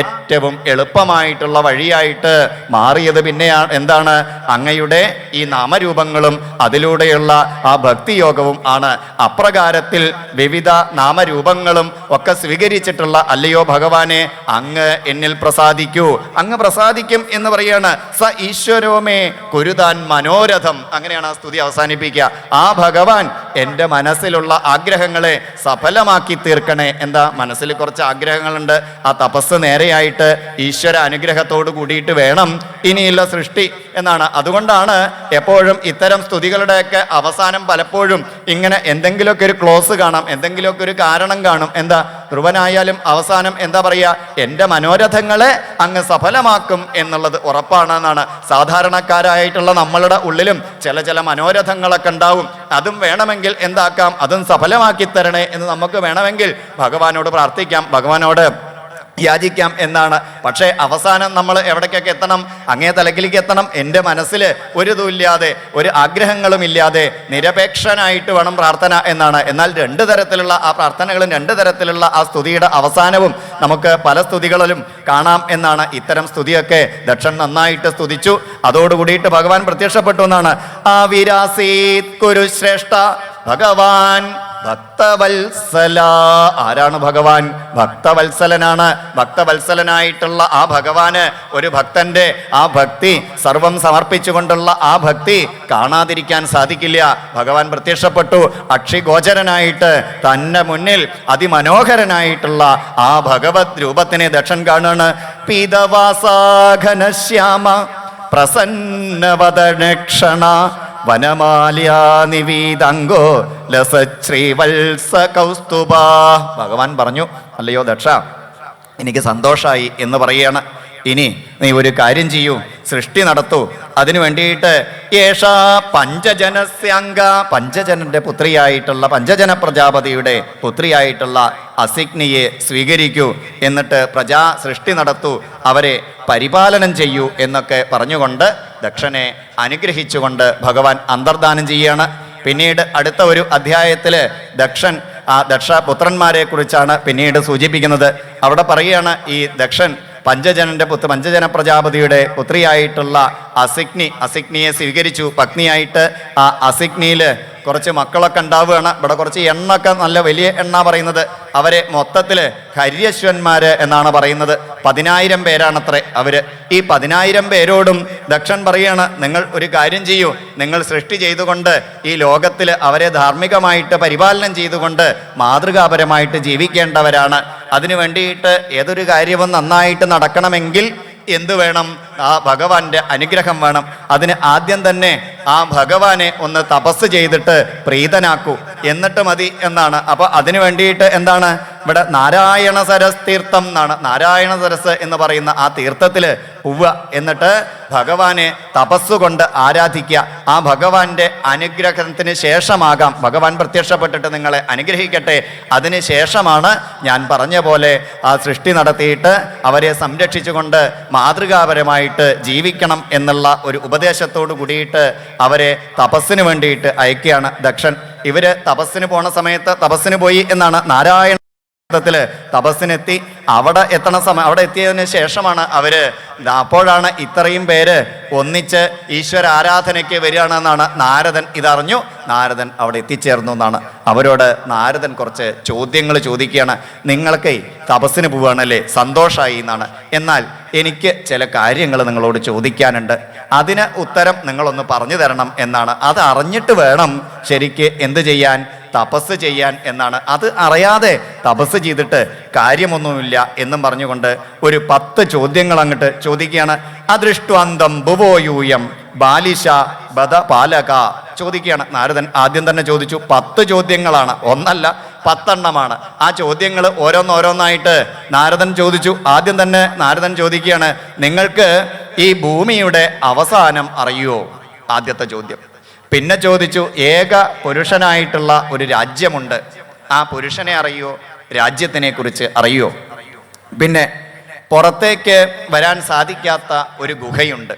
ഏറ്റവും എളുപ്പമായിട്ടുള്ള വഴിയായിട്ട് മാറിയത് പിന്നെയാണ് എന്താണ്? അങ്ങയുടെ ഈ നാമരൂപങ്ങളും അതിലൂടെയുള്ള ആ ഭക്തിയോഗവും ആണ്. അപ്രകാരത്തിൽ വിവിധ നാമരൂപങ്ങളും ഒക്കെ സ്വീകരിച്ചിട്ടുള്ള അല്ലയോ ഭഗവാനെ, അങ്ങ് എന്നിൽ പ്രസാദിക്കൂ. അങ്ങ് പ്രസാദിക്കും എന്ന് പറയാണ്. സ ഈശ്വരോമേ കുരുതാൻ മനോരഥം. അങ്ങനെയാണ് ആ സ്തുതി അവസാനിപ്പിക്കുക. ആ ഭഗവാൻ എൻ്റെ മനസ്സിലുള്ള ആഗ്രഹങ്ങളെ സഫലമാക്കി തീർക്കണേ. എന്താ? മനസ്സിൽ കുറച്ച് ആഗ്രഹങ്ങളുണ്ട്. ആ തപസ് നേരെയായിട്ട് ഈശ്വര അനുഗ്രഹത്തോട് കൂടിയിട്ട് വേണം ഇനിയുള്ള സൃഷ്ടി എന്നാണ്. അതുകൊണ്ടാണ് എപ്പോഴും ഇത്തരം സ്തുതികളുടെയൊക്കെ അവസാനം പലപ്പോഴും ഇങ്ങനെ എന്തെങ്കിലുമൊക്കെ ഒരു ക്ലോസ് കാണാം, എന്തെങ്കിലുമൊക്കെ ഒരു കാരണം കാണും. എന്താ? ധ്രുവനായാലും അവസാനം എന്താ പറയുക? എൻ്റെ മനോരഥങ്ങളെ അങ്ങ് സഫലമാക്കും എന്നുള്ളത് ഉറപ്പാണെന്നാണ്. സാധാരണക്കാരായിട്ടുള്ള നമ്മളുടെ ഉള്ളിലും ചില മനോരഥങ്ങളൊക്കെ ഉണ്ടാവും. അതും വേണമെങ്കിൽ എന്താക്കാം? അതും സഫലമാക്കി തരണേ എന്ന് നമുക്ക് വേണമെങ്കിൽ ഭഗവാനോട് പ്രാർത്ഥിക്കാം, ഭഗവാനോട് യാചിക്കാം എന്നാണ്. പക്ഷേ അവസാനം നമ്മൾ എവിടേക്കൊക്കെ എത്തണം? അങ്ങേ തലക്കിലേക്ക് എത്തണം. എൻ്റെ മനസ്സിൽ ഒരു ഇതുമില്ലാതെ, ഒരു ആഗ്രഹങ്ങളും ഇല്ലാതെ നിരപേക്ഷനായിട്ട് വേണം പ്രാർത്ഥന എന്നാണ്. എന്നാൽ രണ്ട് തരത്തിലുള്ള ആ പ്രാർത്ഥനകളും രണ്ട് തരത്തിലുള്ള ആ സ്തുതിയുടെ അവസാനവും നമുക്ക് പല സ്തുതികളിലും കാണാം എന്നാണ്. ഇത്തരം സ്തുതിയൊക്കെ ദക്ഷൻ നന്നായിട്ട് സ്തുതിച്ചു. അതോടുകൂടിയിട്ട് ഭഗവാൻ പ്രത്യക്ഷപ്പെട്ടു എന്നാണ്. ആവിരാസീത് കുരുശ്രേഷ്ഠ ഭഗവാൻ ഭക്തവത്സല. ആരാണ് ഭഗവാൻ? ഭക്തവത്സലനാണ്. ഭക്തവത്സലനായിട്ടുള്ള ആ ഭഗവാന് ഒരു ഭക്തന്റെ ആ ഭക്തി, സർവം സമർപ്പിച്ചുകൊണ്ടുള്ള ആ ഭക്തി കാണാതിരിക്കാൻ സാധിക്കില്ല. ഭഗവാൻ പ്രത്യക്ഷപ്പെട്ടു അക്ഷിഗോചരനായിട്ട്. തന്നെ മുന്നിൽ അതിമനോഹരനായിട്ടുള്ള ആ ഭഗവത് രൂപത്തിനെ ദക്ഷൻ കാണുകയാണ്. പീതവാസാഘനശ്യാമ പ്രസന്നവദനക്ഷണ വനമാല്യാനിവീതങ്കോ ലസശ്രീവത്സ കൗസ്തുഭ. ഭഗവാൻ പറഞ്ഞു, അല്ലയോ ദക്ഷ, എനിക്ക് സന്തോഷമായി എന്ന് പറയാണ്. ഇനി നീ ഒരു കാര്യം ചെയ്യൂ, സൃഷ്ടി നടത്തൂ. അതിനു വേണ്ടിയിട്ട് യേഷാ പഞ്ചജനസ്യംഗ, പഞ്ചജനന്റെ പുത്രിയായിട്ടുള്ള, പഞ്ചജന പ്രജാപതിയുടെ പുത്രിയായിട്ടുള്ള അസിഗ്നിയെ സ്വീകരിക്കൂ. എന്നിട്ട് പ്രജാ സൃഷ്ടി നടത്തൂ, അവരെ പരിപാലനം ചെയ്യൂ എന്നൊക്കെ പറഞ്ഞുകൊണ്ട് ദക്ഷനെ അനുഗ്രഹിച്ചുകൊണ്ട് ഭഗവാൻ അന്തർദാനം ചെയ്യുകയാണ്. പിന്നീട് അടുത്ത ഒരു അധ്യായത്തിൽ ദക്ഷൻ ആ ദക്ഷപുത്രന്മാരെ കുറിച്ചാണ് പിന്നീട് സൂചിപ്പിക്കുന്നത്. അവിടെ പറയുകയാണ്, ഈ ദക്ഷൻ പഞ്ചജന പ്രജാപതിയുടെ പുത്രിയായിട്ടുള്ള അസിഗ്നിയെ സ്വീകരിച്ചു പത്നിയായിട്ട്. ആ അസിഗ്നിയിൽ കുറച്ച് മക്കളൊക്കെ ഉണ്ടാവുകയാണ്. ഇവിടെ കുറച്ച് എണ്ണൊക്കെ നല്ല വലിയ എണ്ണ പറയുന്നത്. അവരെ മൊത്തത്തിൽ ഹര്യശ്വന്മാര് എന്നാണ് പറയുന്നത്. 10,000 പേരാണത്രേ അവര്. ഈ 10,000 പേരോടും ദക്ഷൻ പറയാണ്, നിങ്ങൾ ഒരു കാര്യം ചെയ്യൂ, നിങ്ങൾ സൃഷ്ടി ചെയ്തുകൊണ്ട് ഈ ലോകത്തിൽ അവരെ ധാർമ്മികമായിട്ട് പരിപാലനം ചെയ്തുകൊണ്ട് മാതൃകാപരമായിട്ട് ജീവിക്കേണ്ടവരാണ്. അതിനു വേണ്ടിയിട്ട് ഏതൊരു കാര്യവും നന്നായിട്ട് നടക്കണമെങ്കിൽ എന്തു വേണം? ആ ഭഗവാന്റെ അനുഗ്രഹം വേണം. അതിന് ആദ്യം തന്നെ ആ ഭഗവാനെ ഒന്ന് തപസ് ചെയ്തിട്ട് പ്രീതനാക്കൂ, എന്നിട്ട് മതി എന്നാണ്. അപ്പൊ അതിനു വേണ്ടിയിട്ട് എന്താണ് ഇവിടെ നാരായണ സരസ് തീർത്ഥം എന്നാണ്. നാരായണ സരസ് എന്ന് പറയുന്ന ആ തീർത്ഥത്തില് ഉവ്വ എന്നിട്ട് ഭഗവാനെ തപസ്സുകൊണ്ട് ആരാധിക്കുക. ആ ഭഗവാന്റെ അനുഗ്രഹത്തിന് ശേഷമാകാം ഭഗവാൻ പ്രത്യക്ഷപ്പെട്ടിട്ട് നിങ്ങളെ അനുഗ്രഹിക്കട്ടെ. അതിന് ശേഷമാണ് ഞാൻ പറഞ്ഞ പോലെ ആ സൃഷ്ടി നടത്തിയിട്ട് അവരെ സംരക്ഷിച്ചുകൊണ്ട് മാതൃകാപരമായിട്ട് ജീവിക്കണം എന്നുള്ള ഒരു ഉപദേശത്തോട് കൂടിയിട്ട് അവരെ തപസ്സിന് വേണ്ടിയിട്ട് അയക്കുകയാണ് ദക്ഷൻ. ഇവര് തപസ്സിന് പോണ സമയത്ത് തപസ്സിന് പോയി എന്നാണ്. നാരായണ തപസ്സിനെത്തി. അവിടെ അവിടെ എത്തിയതിന് ശേഷമാണ് അപ്പോഴാണ് ഇത്രയും പേര് ഒന്നിച്ച് ഈശ്വര ആരാധനയ്ക്ക് വരികയാണെന്നാണ് നാരദൻ ഇതറിഞ്ഞു. നാരദൻ അവിടെ എത്തിച്ചേർന്നു എന്നാണ്. അവരോട് നാരദൻ കുറച്ച് ചോദ്യങ്ങൾ ചോദിക്കുകയാണ്. നിങ്ങൾക്ക് തപസ്സിന് പോവുകയാണല്ലേ, സന്തോഷമായി എന്നാണ്. എന്നാൽ എനിക്ക് ചില കാര്യങ്ങൾ നിങ്ങളോട് ചോദിക്കാനുണ്ട്, അതിന് ഉത്തരം നിങ്ങളൊന്ന് പറഞ്ഞു തരണം എന്നാണ്. അത് അറിഞ്ഞിട്ട് വേണം ശരിക്ക് എന്ത് ചെയ്യാൻ? തപസ് ചെയ്യാൻ എന്നാണ്. അത് അറിയാതെ തപസ് ചെയ്തിട്ട് കാര്യമൊന്നുമില്ല എന്നും പറഞ്ഞുകൊണ്ട് ഒരു 10 ചോദ്യങ്ങൾ അങ്ങോട്ട് ചോദിക്കുകയാണ്. അദൃഷ്ട്വാന്തം ഭുവോയൂയം ബാലിശ ബദ പാലക ചോദിക്കുകയാണ്. നാരദൻ ആദ്യം തന്നെ ചോദിച്ചു. 10 ചോദ്യങ്ങളാണ്, ഒന്നല്ല 10 എണ്ണമാണ്. ആ ചോദ്യങ്ങൾ ഓരോന്നോരോന്നായിട്ട് നാരദൻ ചോദിച്ചു. ആദ്യം തന്നെ നാരദൻ ചോദിക്കുകയാണ്, നിങ്ങൾക്ക് ഈ ഭൂമിയുടെ അവസാനം അറിയുമോ? ആദ്യത്തെ ചോദ്യം. പിന്നെ ചോദിച്ചു, ഏക പുരുഷനായിട്ടുള്ള ഒരു രാജ്യമുണ്ട്, ആ പുരുഷനെ അറിയോ? രാജ്യത്തിനെ കുറിച്ച് അറിയോ? പിന്നെ പുറത്തേക്ക് വരാൻ സാധിക്കാത്ത ഒരു ഗുഹയുണ്ട്,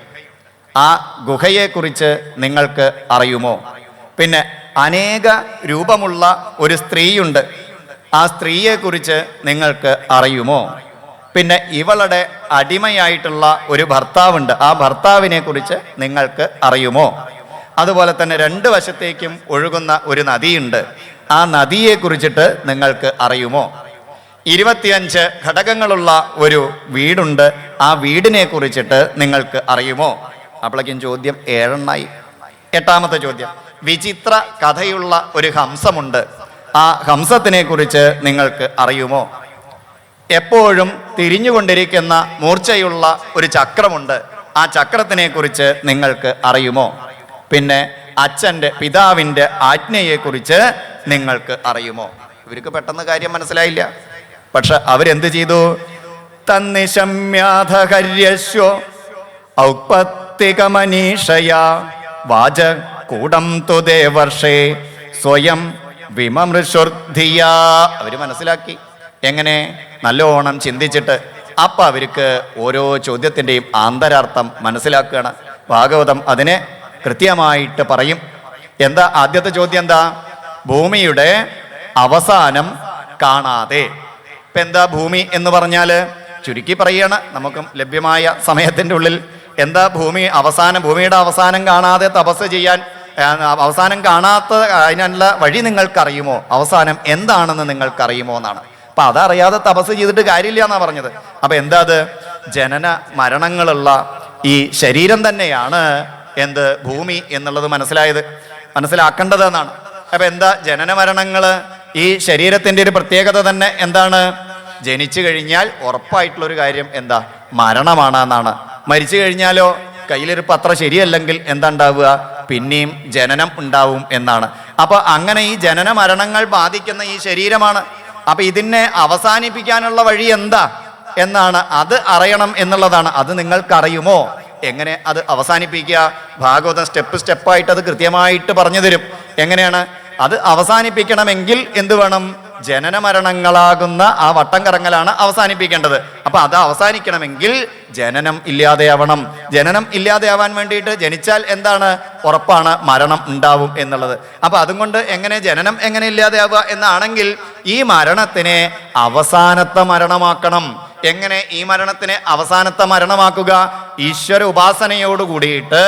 ആ ഗുഹയെക്കുറിച്ച് നിങ്ങൾക്ക് അറിയുമോ? പിന്നെ അനേക രൂപമുള്ള ഒരു സ്ത്രീയുണ്ട്, ആ സ്ത്രീയെക്കുറിച്ച് നിങ്ങൾക്ക് അറിയുമോ? പിന്നെ ഇവളുടെ അടിമയായിട്ടുള്ള ഒരു ഭർത്താവുണ്ട്, ആ ഭർത്താവിനെ കുറിച്ച് നിങ്ങൾക്ക് അറിയുമോ? അതുപോലെ തന്നെ 2 വശത്തേക്കും ഒഴുകുന്ന ഒരു നദിയുണ്ട്, ആ നദിയെ കുറിച്ചിട്ട് നിങ്ങൾക്ക് അറിയുമോ? 25 ഘടകങ്ങളുള്ള ഒരു വീടുണ്ട്, ആ വീടിനെ കുറിച്ചിട്ട് നിങ്ങൾക്ക് അറിയുമോ? അപ്പോഴേക്കും ചോദ്യം 7 എണ്ണായി. 8ാമത്തെ ചോദ്യം, വിചിത്ര കഥയുള്ള ഒരു ഹംസമുണ്ട്, ആ ഹംസത്തിനെ കുറിച്ച് നിങ്ങൾക്ക് അറിയുമോ? എപ്പോഴും തിരിഞ്ഞുകൊണ്ടിരിക്കുന്ന മൂർച്ചയുള്ള ഒരു ചക്രമുണ്ട്, ആ ചക്രത്തിനെ കുറിച്ച് നിങ്ങൾക്ക് അറിയുമോ? പിന്നെ പിതാവിൻ്റെ ആജ്ഞയെക്കുറിച്ച് നിങ്ങൾക്ക് അറിയുമോ? ഇവർക്ക് പെട്ടെന്ന് കാര്യം മനസ്സിലായില്ല. പക്ഷെ അവരെന്ത് ചെയ്തു? തന്നിശമ്യാധകര്യശ്വോ ഔപത്തികമനീഷയാ വാച കൂടം തു ദേവർഷേ സ്വയം വിമമൃഷുർധിയാ. അവര് മനസ്സിലാക്കി. എങ്ങനെ? നല്ലോണം ചിന്തിച്ചിട്ട്. അപ്പൊ അവർക്ക് ഓരോ ചോദ്യത്തിൻ്റെയും ആന്തരാർത്ഥം മനസ്സിലാക്കുകയാണ്. ഭാഗവതം അതിനെ കൃത്യമായിട്ട് പറയും. എന്താ ആദ്യത്തെ ചോദ്യം? എന്താ? ഭൂമിയുടെ അവസാനം കാണാതെ. ഇപ്പൊ എന്താ ഭൂമി എന്ന് പറഞ്ഞാല്? ചുരുക്കി പറയാണ്, നമുക്കും ലഭ്യമായ സമയത്തിന്റെ ഉള്ളിൽ. എന്താ ഭൂമിയുടെ അവസാനം കാണാതെ തപസ് ചെയ്യാൻ, അവസാനം കാണാത്ത അതിനുള്ള വഴി നിങ്ങൾക്കറിയുമോ? അവസാനം എന്താണെന്ന് നിങ്ങൾക്കറിയുമോ എന്നാണ്. അപ്പൊ അതറിയാതെ തപസ് ചെയ്തിട്ട് കാര്യമില്ല എന്നാ പറഞ്ഞത്. അപ്പൊ എന്താ അത്? ജനന മരണങ്ങളുള്ള ഈ ശരീരം തന്നെയാണ് എന്ത്? ഭൂമി എന്നുള്ളത് മനസ്സിലാക്കേണ്ടത് എന്നാണ്. അപ്പൊ എന്താ ജനന മരണങ്ങള്? ഈ ശരീരത്തിന്റെ ഒരു പ്രത്യേകത തന്നെ എന്താണ്? ജനിച്ചു കഴിഞ്ഞാൽ ഉറപ്പായിട്ടുള്ളൊരു കാര്യം എന്താ? മരണമാണ് എന്നാണ്. മരിച്ചു കഴിഞ്ഞാലോ കയ്യിലിരിപ്പ് അത്ര ശരിയല്ലെങ്കിൽ എന്താ ഉണ്ടാവുക? പിന്നെയും ജനനം ഉണ്ടാവും എന്നാണ്. അപ്പൊ അങ്ങനെ ഈ ജനന മരണങ്ങൾ ബാധിക്കുന്ന ഈ ശരീരമാണ്. അപ്പൊ ഇതിനെ അവസാനിപ്പിക്കാനുള്ള വഴി എന്താ എന്നാണ്, അത് അറിയണം എന്നുള്ളതാണ്. അത് നിങ്ങൾക്കറിയുമോ? എങ്ങനെ അത് അവസാനിപ്പിക്കുക? ഭാഗവതം സ്റ്റെപ്പായിട്ട് അത് കൃത്യമായിട്ട് പറഞ്ഞു തരും. എങ്ങനെയാണ് അത് അവസാനിപ്പിക്കണമെങ്കിൽ എന്ത് വേണം? ജനന മരണങ്ങളാകുന്ന ആ വട്ടം കറങ്ങലാണ് അവസാനിപ്പിക്കേണ്ടത്. അപ്പൊ അത് അവസാനിക്കണമെങ്കിൽ ജനനം ഇല്ലാതെയാവണം. ജനനം ഇല്ലാതെയാവാൻ വേണ്ടിയിട്ട് ജനിച്ചാൽ എന്താണ്? ഉറപ്പാണ് മരണം ഉണ്ടാവും എന്നുള്ളത്. അപ്പൊ അതുകൊണ്ട് ജനനം എങ്ങനെ ഇല്ലാതെയാവുക എന്നാണെങ്കിൽ ഈ മരണത്തിനെ അവസാനത്തെ മരണമാക്കണം. എങ്ങനെ ഈ മരണത്തിനെ അവസാനത്തെ മരണമാക്കുക? ഈശ്വര ഉപാസനയോട് കൂടിയിട്ട്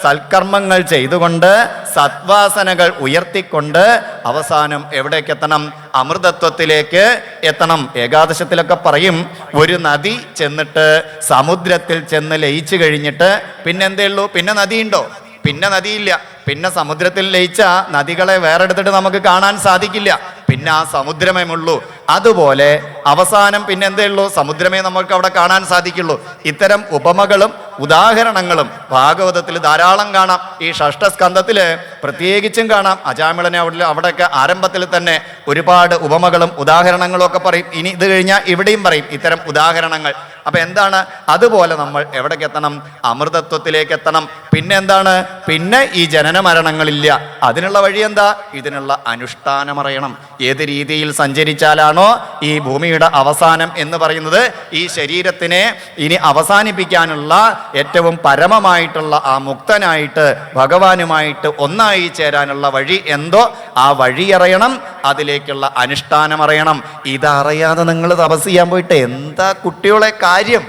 സൽക്കർമ്മങ്ങൾ ചെയ്തുകൊണ്ട് സദ്വാസനകൾ ഉയർത്തിക്കൊണ്ട് അവസാനം എവിടേക്ക് എത്തണം? അമൃതത്വത്തിലേക്ക് എത്തണം. ഏകാദശത്തിലൊക്കെ പറയും, ഒരു നദി ചെന്നിട്ട് സമുദ്രത്തിൽ ചെന്ന് ലയിച്ചു കഴിഞ്ഞിട്ട് പിന്നെന്തേ ഉള്ളൂ? പിന്നെ നദിയുണ്ടോ? പിന്നെ നദിയില്ല. പിന്നെ സമുദ്രത്തിൽ ലയിച്ച നദികളെ വേറെടുത്തിട്ട് നമുക്ക് കാണാൻ സാധിക്കില്ല. പിന്നെ ആ സമുദ്രമേ ഉള്ളൂ. അതുപോലെ അവസാനം പിന്നെ എന്തേ ഉള്ളൂ? സമുദ്രമേ നമുക്ക് അവിടെ കാണാൻ സാധിക്കുള്ളൂ. ഇത്തരം ഉപമകളും ഉദാഹരണങ്ങളും ഭാഗവതത്തിൽ ധാരാളം കാണാം. ഈ ഷഷ്ഠസ്കന്ധത്തില് പ്രത്യേകിച്ചും കാണാം. അജാമിളനെ അവിടെയൊക്കെ ആരംഭത്തിൽ തന്നെ ഒരുപാട് ഉപമകളും ഉദാഹരണങ്ങളും ഒക്കെ പറയും. ഇനി ഇത് കഴിഞ്ഞാൽ ഇവിടെയും പറയും ഇത്തരം ഉദാഹരണങ്ങൾ. അപ്പൊ എന്താണ്? അതുപോലെ നമ്മൾ എവിടേക്ക് എത്തണം? അമൃതത്വത്തിലേക്ക് എത്തണം. പിന്നെ എന്താണ്? പിന്നെ ഈ ജനന മരണങ്ങളില്ല. അതിനുള്ള വഴി എന്താ? ഇതിനുള്ള അനുഷ്ഠാനം അറിയണം. ഏത് രീതിയിൽ സഞ്ചരിച്ചാലാണോ ഈ ഭൂമിയുടെ അവസാനം എന്ന് പറയുന്നത്, ഈ ശരീരത്തിനെ ഇനി അവസാനിപ്പിക്കാനുള്ള ഏറ്റവും പരമമായിട്ടുള്ള ആ മുക്തനായിട്ട് ഭഗവാനുമായിട്ട് ഒന്നായി ചേരാനുള്ള വഴി എന്തോ ആ വഴി അറിയണം. അതിലേക്കുള്ള അനുഷ്ഠാനം അറിയണം. ഇതറിയാതെ നിങ്ങൾ തപസ് ചെയ്യാൻ പോയിട്ട് എന്താ കുട്ടികളെ കാര്യം?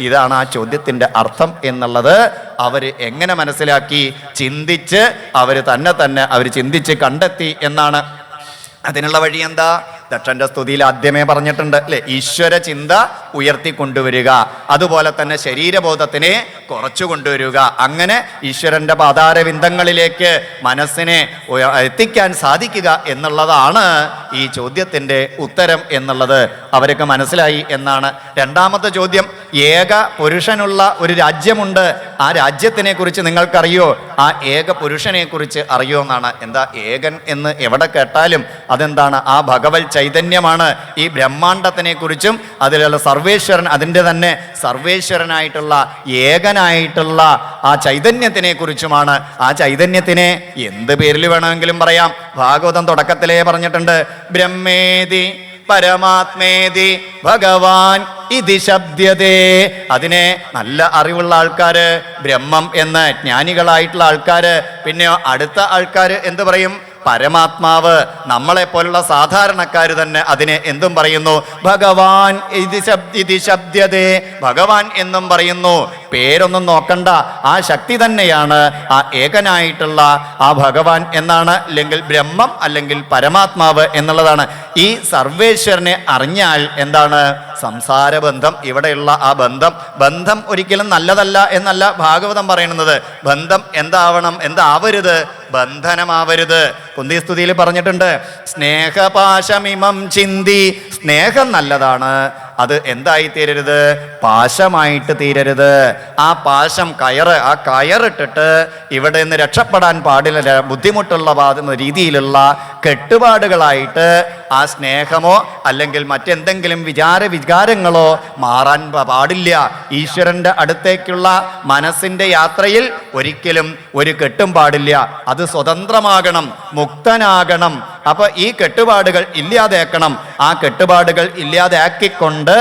ഇതാണ് ആ ചോദ്യത്തിൻ്റെ അർത്ഥം എന്നുള്ളത് അവർ എങ്ങനെ മനസ്സിലാക്കി? ചിന്തിച്ച് അവർ ചിന്തിച്ച് കണ്ടെത്തി എന്നാണ്. അതിനുള്ള വഴി എന്താ? ദക്ഷന്റെ സ്തുതിയിൽ ആദ്യമേ പറഞ്ഞിട്ടുണ്ട് അല്ലെ? ഈശ്വര ചിന്ത ഉയർത്തിക്കൊണ്ടുവരിക, അതുപോലെ തന്നെ ശരീരബോധത്തിനെ കുറച്ചു കൊണ്ടുവരിക. അങ്ങനെ ഈശ്വരന്റെ പാതാരവിന്ദങ്ങളിലേക്ക് മനസ്സിനെ എത്തിക്കാൻ സാധിക്കുക എന്നുള്ളതാണ് ഈ ചോദ്യത്തിന്റെ ഉത്തരം എന്നുള്ളത് അവർക്ക് മനസ്സിലായി എന്നാണ്. രണ്ടാമത്തെ ചോദ്യം, ഏക പുരുഷനുള്ള ഒരു രാജ്യമുണ്ട്, ആ രാജ്യത്തിനെ കുറിച്ച് നിങ്ങൾക്കറിയോ? ആ ഏക പുരുഷനെ കുറിച്ച് അറിയോ എന്നാണ്. എന്താ ഏകൻ എന്ന് എവിടെ കേട്ടാലും അതെന്താണ്? ആ ഭഗവത് ചൈതന്യമാണ്. ഈ ബ്രഹ്മാണ്ടത്തിനെ കുറിച്ചും അതിലുള്ള സർവേശ്വരൻ, അതിൻ്റെ തന്നെ സർവേശ്വരനായിട്ടുള്ള ഏകനായിട്ടുള്ള ആ ചൈതന്യത്തിനെ കുറിച്ചുമാണ്. ആ ചൈതന്യത്തിനെ എന്ത് പേരിൽ വേണമെങ്കിലും പറയാം. ഭാഗവതം തുടക്കത്തിലേ പറഞ്ഞിട്ടുണ്ട്, ബ്രഹ്മേതി പരമാത്മേതി ഭഗവാൻ ഇതി ശബ്ദതേ. അതിനെ നല്ല അറിവുള്ള ആൾക്കാര് ബ്രഹ്മം എന്ന്, ജ്ഞാനികളായിട്ടുള്ള ആൾക്കാര്, പിന്നെ അടുത്ത ആൾക്കാര് എന്ത് പറയും? പരമാത്മാവ്. നമ്മളെ പോലുള്ള സാധാരണക്കാർ തന്നെ അതിനെ എന്തും പറയുന്നു? ഭഗവാൻ ഇതി ശബ്ദതേ, ഭഗവാൻ എന്നും പറയുന്നു. പേരൊന്നും നോക്കണ്ട, ആ ശക്തി തന്നെയാണ് ആ ഏകനായിട്ടുള്ള ആ ഭഗവാൻ എന്നാണ്, അല്ലെങ്കിൽ ബ്രഹ്മം അല്ലെങ്കിൽ പരമാത്മാവ് എന്നുള്ളതാണ്. ഈ സർവേശ്വരനെ അറിഞ്ഞാൽ എന്താണ്? സംസാരബന്ധം, ഇവിടെയുള്ള ആ ബന്ധം ഒരിക്കലും നല്ലതല്ല എന്നല്ല ഭാഗവതം പറയുന്നത്. ബന്ധം എന്താവണം? എന്താവരുത്? ബന്ധനമാവരുത്. കുന്തിസ്തുതിയിൽ പറഞ്ഞിട്ടുണ്ട്, സ്നേഹപാശമിമം ചിന്തി. സ്നേഹം നല്ലതാണ്, അത് എന്തായി തീരരുത്? പാശമായിട്ട് തീരരുത്. ആ പാശം ആ കയറിട്ടിട്ട് ഇവിടെ നിന്ന് രക്ഷപ്പെടാൻ പാടില്ല, ബുദ്ധിമുട്ടുള്ള രീതിയിലുള്ള കെട്ടുപാടുകളായിട്ട് ആ സ്നേഹമോ അല്ലെങ്കിൽ മറ്റെന്തെങ്കിലും വികാരങ്ങളോ മാറാൻ പാടില്ല. ഈശ്വരന്റെ അടുത്തേക്കുള്ള മനസ്സിന്റെ യാത്രയിൽ ഒരിക്കലും ഒരു കെട്ടും പാടില്ല. അത് സ്വതന്ത്രമാകണം, മുക്തനാകണം. അപ്പൊ ഈ കെട്ടുപാടുകൾ ഇല്ലാതാക്കണം. ആ കെട്ടുപാടുകൾ ഇല്ലാതാക്കിക്കൊണ്ട്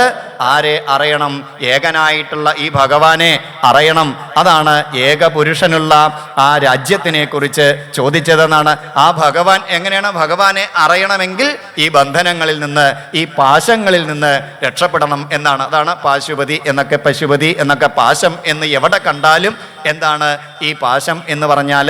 ആരെ അറിയണം? ഏകനായിട്ടുള്ള ഈ ഭഗവാനെ അറിയണം. അതാണ് ഏക പുരുഷനുള്ള ആ രാജ്യത്തിനെ കുറിച്ച് ചോദിച്ചതെന്നാണ്. ആ ഭഗവാൻ എങ്ങനെയാണ്? ഭഗവാനെ അറിയണമെങ്കിൽ ഈ ബന്ധനങ്ങളിൽ നിന്ന്, ഈ പാശങ്ങളിൽ നിന്ന് രക്ഷപ്പെടണം എന്നാണ്. അതാണ് പാശുപതി എന്നൊക്കെ, പശുപതി എന്നൊക്കെ, പാശം എന്ന് എവിടെ കണ്ടാലും എന്താണ് ഈ പാശം എന്ന് പറഞ്ഞാൽ?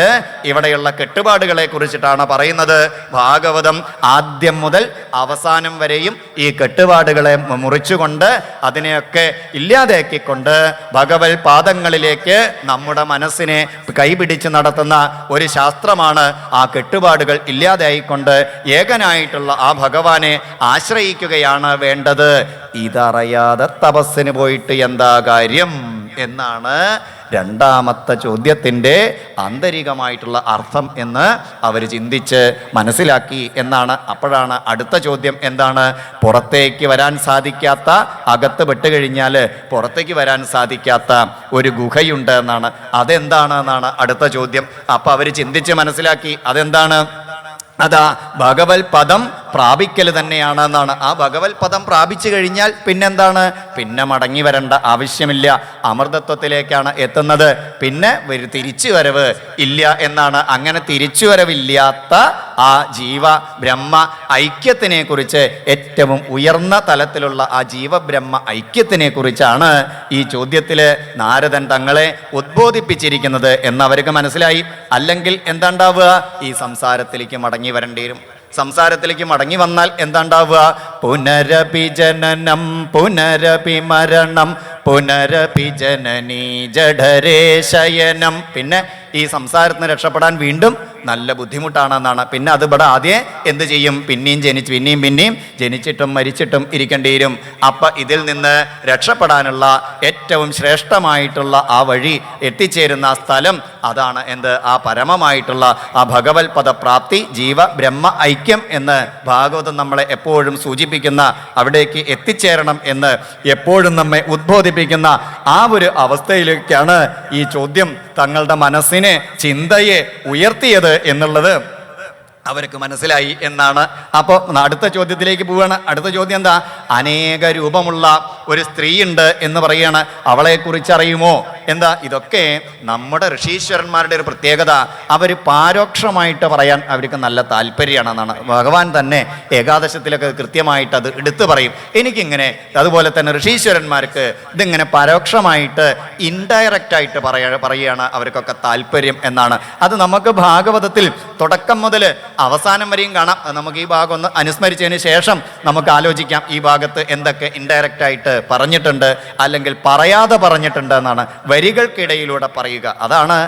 ഇവിടെയുള്ള കെട്ടുപാടുകളെ കുറിച്ചിട്ടാണ് പറയുന്നത്. ഭാഗവതം ആദ്യം മുതൽ അവസാനം വരെയും ഈ കെട്ടുപാടുകളെ മുറിച്ചുകൊണ്ട് അതിനെയൊക്കെ ഇല്ലാതാക്കിക്കൊണ്ട് ഭഗവത് പാദങ്ങളിലേക്ക് നമ്മുടെ മനസ്സിനെ കൈപിടിച്ച് നടത്തുന്ന ഒരു ശാസ്ത്രമാണ്. ആ കെട്ടുപാടുകൾ ഇല്ലാതായിക്കൊണ്ട് ഏകനായിട്ടുള്ള ആ ഭഗവാനെ ആശ്രയിക്കുകയാണ് വേണ്ടത്. ഇതറിയാതെ തപസ്സിന് പോയിട്ട് എന്താ കാര്യം എന്നാണ് രണ്ടാമത്തെ ചോദ്യത്തിൻ്റെ ആന്തരികമായിട്ടുള്ള അർത്ഥം എന്ന് അവർ ചിന്തിച്ച് മനസ്സിലാക്കി എന്നാണ്. അപ്പോഴാണ് അടുത്ത ചോദ്യം എന്താണ്? പുറത്തേക്ക് വരാൻ സാധിക്കാത്ത, അകത്ത് പെട്ടുകഴിഞ്ഞാൽ പുറത്തേക്ക് വരാൻ സാധിക്കാത്ത ഒരു ഗുഹയുണ്ട് എന്നാണ്. അതെന്താണ് എന്നാണ് അടുത്ത ചോദ്യം. അപ്പം അവർ ചിന്തിച്ച് മനസ്സിലാക്കി അതെന്താണ്? അതാ ഭഗവത് പദം പ്രാപിക്കൽ തന്നെയാണ് എന്നാണ്. ആ ഭഗവത് പദം പ്രാപിച്ചു കഴിഞ്ഞാൽ പിന്നെന്താണ്? പിന്നെ മടങ്ങി വരേണ്ട ആവശ്യമില്ല, അമൃതത്വത്തിലേക്കാണ് എത്തുന്നത്. പിന്നെ തിരിച്ചു വരവ് ഇല്ല എന്നാണ്. അങ്ങനെ തിരിച്ചുവരവില്ലാത്ത ആ ജീവ ബ്രഹ്മ ഐക്യത്തിനെ കുറിച്ച്, ഏറ്റവും ഉയർന്ന തലത്തിലുള്ള ആ ജീവബ്രഹ്മ ഐക്യത്തിനെ കുറിച്ചാണ് ഈ ചോദ്യത്തില് നാരദൻ തങ്ങളെ ഉദ്ബോധിപ്പിച്ചിരിക്കുന്നത് എന്ന് അവർക്ക് മനസ്സിലായി. അല്ലെങ്കിൽ എന്താണ്ടാവുക? ഈ സംസാരത്തിലേക്ക് മടങ്ങി വരേണ്ടി വരും. സംസാരത്തിലേക്ക് മടങ്ങി വന്നാൽ എന്താണ്ടാവുക? പുനരപി ജനനം പുനരപി മരണം പുനരപി ജനനീ ജഠരേ ശയനം. പിന്നെ ഈ സംസാരത്തിന് രക്ഷപ്പെടാൻ വീണ്ടും നല്ല ബുദ്ധിമുട്ടാണെന്നാണ്. പിന്നെ അത് ഇവിടെ ആദ്യം എന്ത് ചെയ്യും? പിന്നെയും പിന്നെയും ജനിച്ചിട്ടും മരിച്ചിട്ടും ഇരിക്കേണ്ടി വരും. അപ്പം ഇതിൽ നിന്ന് രക്ഷപ്പെടാനുള്ള ഏറ്റവും ശ്രേഷ്ഠമായിട്ടുള്ള ആ വഴി, എത്തിച്ചേരുന്ന ആ സ്ഥലം, അതാണ് എന്ത്? ആ പരമമായിട്ടുള്ള ആ ഭഗവത് പദപ്രാപ്തി, ജീവ ബ്രഹ്മ ഐക്യം എന്ന് ഭാഗവതം നമ്മളെ എപ്പോഴും സൂചിപ്പിക്കുന്ന, അവിടേക്ക് എത്തിച്ചേരണം എന്ന് എപ്പോഴും നമ്മെ ഉദ്ബോധിപ്പിക്കുന്ന ആ ഒരു അവസ്ഥയിലേക്കാണ് ഈ ചോദ്യം തങ്ങളുടെ മനസ്സിനെ, ചിന്തയെ ഉയർത്തിയത് എന്നുള്ളത് അവർക്ക് മനസ്സിലായി എന്നാണ്. അപ്പോൾ അടുത്ത ചോദ്യത്തിലേക്ക് പോവുകയാണ്. അടുത്ത ചോദ്യം എന്താ? അനേക രൂപമുള്ള ഒരു സ്ത്രീ ഉണ്ട് എന്ന് പറയാണ്. അവളെക്കുറിച്ച് അറിയുമോ? എന്താ? ഇതൊക്കെ നമ്മുടെ ഋഷീശ്വരന്മാരുടെ ഒരു പ്രത്യേകത. അവർ പാരോക്ഷമായിട്ട് പറയാൻ അവർക്ക് നല്ല താല്പര്യമാണെന്നാണ്. ഭഗവാൻ തന്നെ ഏകാദശത്തിലൊക്കെ കൃത്യമായിട്ട് അത് എടുത്തു പറയും. എനിക്കിങ്ങനെ, അതുപോലെ തന്നെ ഋഷീശ്വരന്മാർക്ക് ഇതിങ്ങനെ പരോക്ഷമായിട്ട് ഇൻഡയറക്റ്റായിട്ട് പറയുകയാണ് അവർക്കൊക്കെ താല്പര്യം എന്നാണ്. അത് നമുക്ക് ഭാഗവതത്തിൽ തുടക്കം മുതൽ അവസാനം വരെയും കാണാം. നമുക്ക് ഈ ഭാഗം ഒന്ന് അനുസ്മരിച്ചതിന് ശേഷം നമുക്ക് ആലോചിക്കാം ഈ ഭാഗത്ത് എന്തൊക്കെ ഇൻഡയറക്റ്റ് ആയിട്ട് പറഞ്ഞിട്ടുണ്ട്, അല്ലെങ്കിൽ പറയാതെ പറഞ്ഞിട്ടുണ്ട് എന്നാണ്. വരികൾക്കിടയിലൂടെ പറയുക, അതാണ്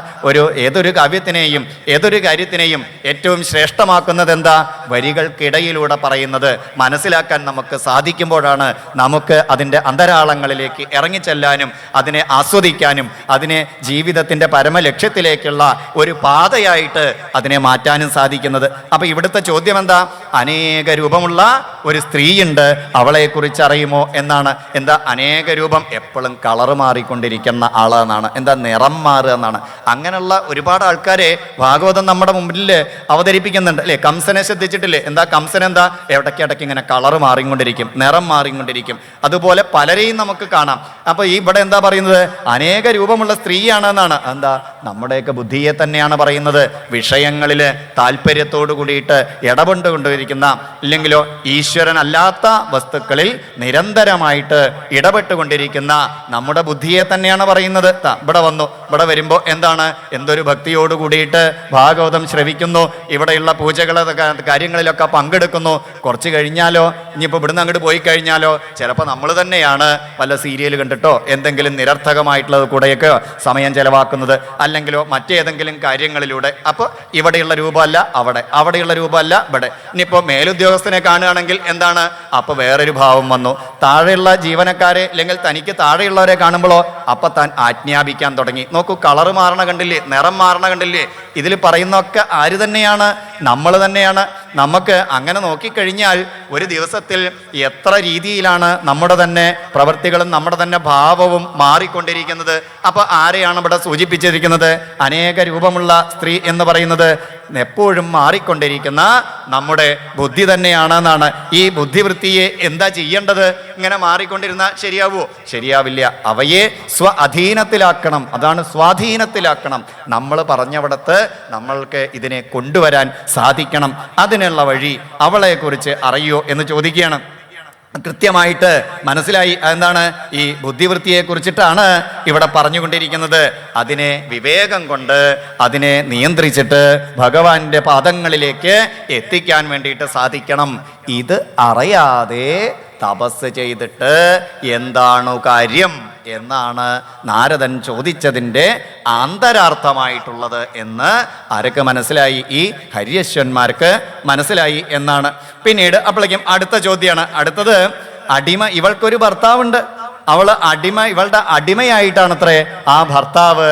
ഏതൊരു കാവ്യത്തിനെയും ഏതൊരു കാര്യത്തിനെയും ഏറ്റവും ശ്രേഷ്ഠമാക്കുന്നത്. എന്താ? വരികൾക്കിടയിലൂടെ പറയുന്നത് മനസ്സിലാക്കാൻ നമുക്ക് സാധിക്കുമ്പോഴാണ് നമുക്ക് അതിൻ്റെ അന്തരാളങ്ങളിലേക്ക് ഇറങ്ങിച്ചെല്ലാനും അതിനെ ആസ്വദിക്കാനും അതിനെ ജീവിതത്തിൻ്റെ പരമലക്ഷ്യത്തിലേക്കുള്ള ഒരു പാതയായിട്ട് അതിനെ മാറ്റാനും സാധിക്കുന്നത്. അപ്പൊ ഇവിടുത്തെ ചോദ്യം എന്താ? അനേക രൂപമുള്ള ഒരു സ്ത്രീയുണ്ട്, അവളെക്കുറിച്ച് അറിയുമോ എന്നാണ്. എന്താ അനേക രൂപം? എപ്പോഴും കളറ് മാറിക്കൊണ്ടിരിക്കുന്ന ആളെന്നാണ്. എന്താ? നിറം മാറുക എന്നാണ്. അങ്ങനെയുള്ള ഒരുപാട് ആൾക്കാരെ ഭാഗവതം നമ്മുടെ മുമ്പിൽ അവതരിപ്പിക്കുന്നുണ്ട് അല്ലേ? കംസനെ ശ്രദ്ധിച്ചിട്ടില്ലേ? എന്താ കംസൻ എന്താ? ഇടയ്ക്കിടയ്ക്ക് ഇങ്ങനെ കളറ് മാറിക്കൊണ്ടിരിക്കും, നിറം മാറിക്കൊണ്ടിരിക്കും. അതുപോലെ പലരെയും നമുക്ക് കാണാം. അപ്പൊ ഈ ഇവിടെ എന്താ പറയുന്നത്? അനേക രൂപമുള്ള സ്ത്രീയാണെന്നാണ്. എന്താ? നമ്മുടെയൊക്കെ ബുദ്ധിയെ തന്നെയാണ് പറയുന്നത്. വിഷയങ്ങളിൽ താല്പര്യത്തോട് കൂടിയിട്ട് ഇടപെട്ടുകൊണ്ടിരിക്കുന്ന, ഇല്ലെങ്കിലോ ഈശ്വരനല്ലാത്ത വസ്തുക്കളിൽ നിരന്തരമായിട്ട് ഇടപെട്ടുകൊണ്ടിരിക്കുന്ന നമ്മുടെ ബുദ്ധിയെ തന്നെയാണ് പറയുന്നത്. ഇവിടെ വന്നു, ഇവിടെ വരുമ്പോൾ എന്താണ്? എന്തൊരു ഭക്തിയോട് കൂടിയിട്ട് ഭാഗവതം ശ്രവിക്കുന്നു, ഇവിടെയുള്ള പൂജകളൊക്കെ കാര്യങ്ങളിലൊക്കെ പങ്കെടുക്കുന്നു. കുറച്ച് കഴിഞ്ഞാലോ, ഇനിയിപ്പോൾ ഇവിടുന്ന് അങ്ങോട്ട് പോയി കഴിഞ്ഞാലോ, ചിലപ്പോൾ നമ്മൾ തന്നെയാണ് വല്ല സീരിയൽ കണ്ടിട്ടോ എന്തെങ്കിലും നിരർത്ഥകമായിട്ടുള്ളത് കൂടെയൊക്കെ സമയം ചെലവാക്കുന്നത്, അല്ലെങ്കിലോ മറ്റേതെങ്കിലും കാര്യങ്ങളിലൂടെ. അപ്പോൾ ഇവിടെയുള്ള രൂപമല്ല അവിടെ, അവിടെയുള്ള രൂപമല്ല ഇവിടെ. ഇനിയിപ്പോൾ മേലുദ്യോഗസ്ഥനെ കാണുകയാണെങ്കിൽ എന്താണ്? അപ്പോൾ വേറൊരു ഭാവം വന്നു. താഴെയുള്ള ജീവനക്കാരെ അല്ലെങ്കിൽ തനിക്ക് താഴെയുള്ളവരെ കാണുമ്പോഴോ അപ്പം താൻ ആജ്ഞാപിക്കാൻ തുടങ്ങി. നോക്കൂ, കളറ് മാറണ കണ്ടില്ലേ, നിറം മാറണ കണ്ടില്ലേ? ഇതിൽ പറയുന്നതൊക്കെ ആര് തന്നെയാണ്? നമ്മൾ തന്നെയാണ്. നമുക്ക് അങ്ങനെ നോക്കിക്കഴിഞ്ഞാൽ ഒരു ദിവസത്തിൽ എത്ര രീതിയിലാണ് നമ്മുടെ തന്നെ പ്രവൃത്തികളും നമ്മുടെ തന്നെ ഭാവവും മാറിക്കൊണ്ടിരിക്കുന്നത്. അപ്പോൾ ആരെയാണ് ഇവിടെ സൂചിപ്പിച്ചിരിക്കുന്നത്? അനേക രൂപമുള്ള സ്ത്രീ എന്ന് പറയുന്നത് എപ്പോഴും മാറിക്കൊണ്ടിരിക്കുന്ന നമ്മുടെ ബുദ്ധി തന്നെയാണെന്നാണ്. ഈ ബുദ്ധിവൃത്തിയെ എന്താ ചെയ്യേണ്ടത്? ഇങ്ങനെ മാറിക്കൊണ്ടിരുന്നാൽ ശരിയാവുമോ? ശരിയാവില്ല. അവയെ അധീനത്തിലാക്കണം, അതാണ് സ്വാധീനത്തിലാക്കണം. നമ്മൾ പറഞ്ഞവിടത്ത് നമ്മൾക്ക് ഇതിനെ കൊണ്ടുവരാൻ സാധിക്കണം. അതിനുള്ള വഴി അവളെക്കുറിച്ച് അറിയോ എന്ന് ചോദിക്കുകയാണ്. കൃത്യമായിട്ട് മനസ്സിലായി. എന്താണ്? ഈ ബുദ്ധിവൃത്തിയെ കുറിച്ചിട്ടാണ് ഇവിടെ പറഞ്ഞുകൊണ്ടിരിക്കുന്നത്. അതിനെ വിവേകം കൊണ്ട് അതിനെ നിയന്ത്രിച്ചിട്ട് ഭഗവാന്റെ പാദങ്ങളിലേക്ക് എത്തിക്കാൻ വേണ്ടിയിട്ട് സാധിക്കണം. ഇത് അറിയാതെ തപസ് ചെയ്തിട്ട് എന്താണ് കാര്യം എന്നാണ് നാരദൻ ചോദിച്ചതിൻ്റെ ആന്തരാർത്ഥമായിട്ടുള്ളത് എന്ന് ആരൊക്കെ മനസ്സിലായി? ഈ ഹര്യശ്വന്മാർക്ക് മനസ്സിലായി എന്നാണ്. പിന്നീട് അപ്പോഴേക്കും അടുത്ത ചോദ്യമാണ്. അടുത്തത് അടിമ. ഇവൾക്കൊരു ഭർത്താവുണ്ട്, ഇവളുടെ അടിമയായിട്ടാണത്രേ ആ ഭർത്താവ്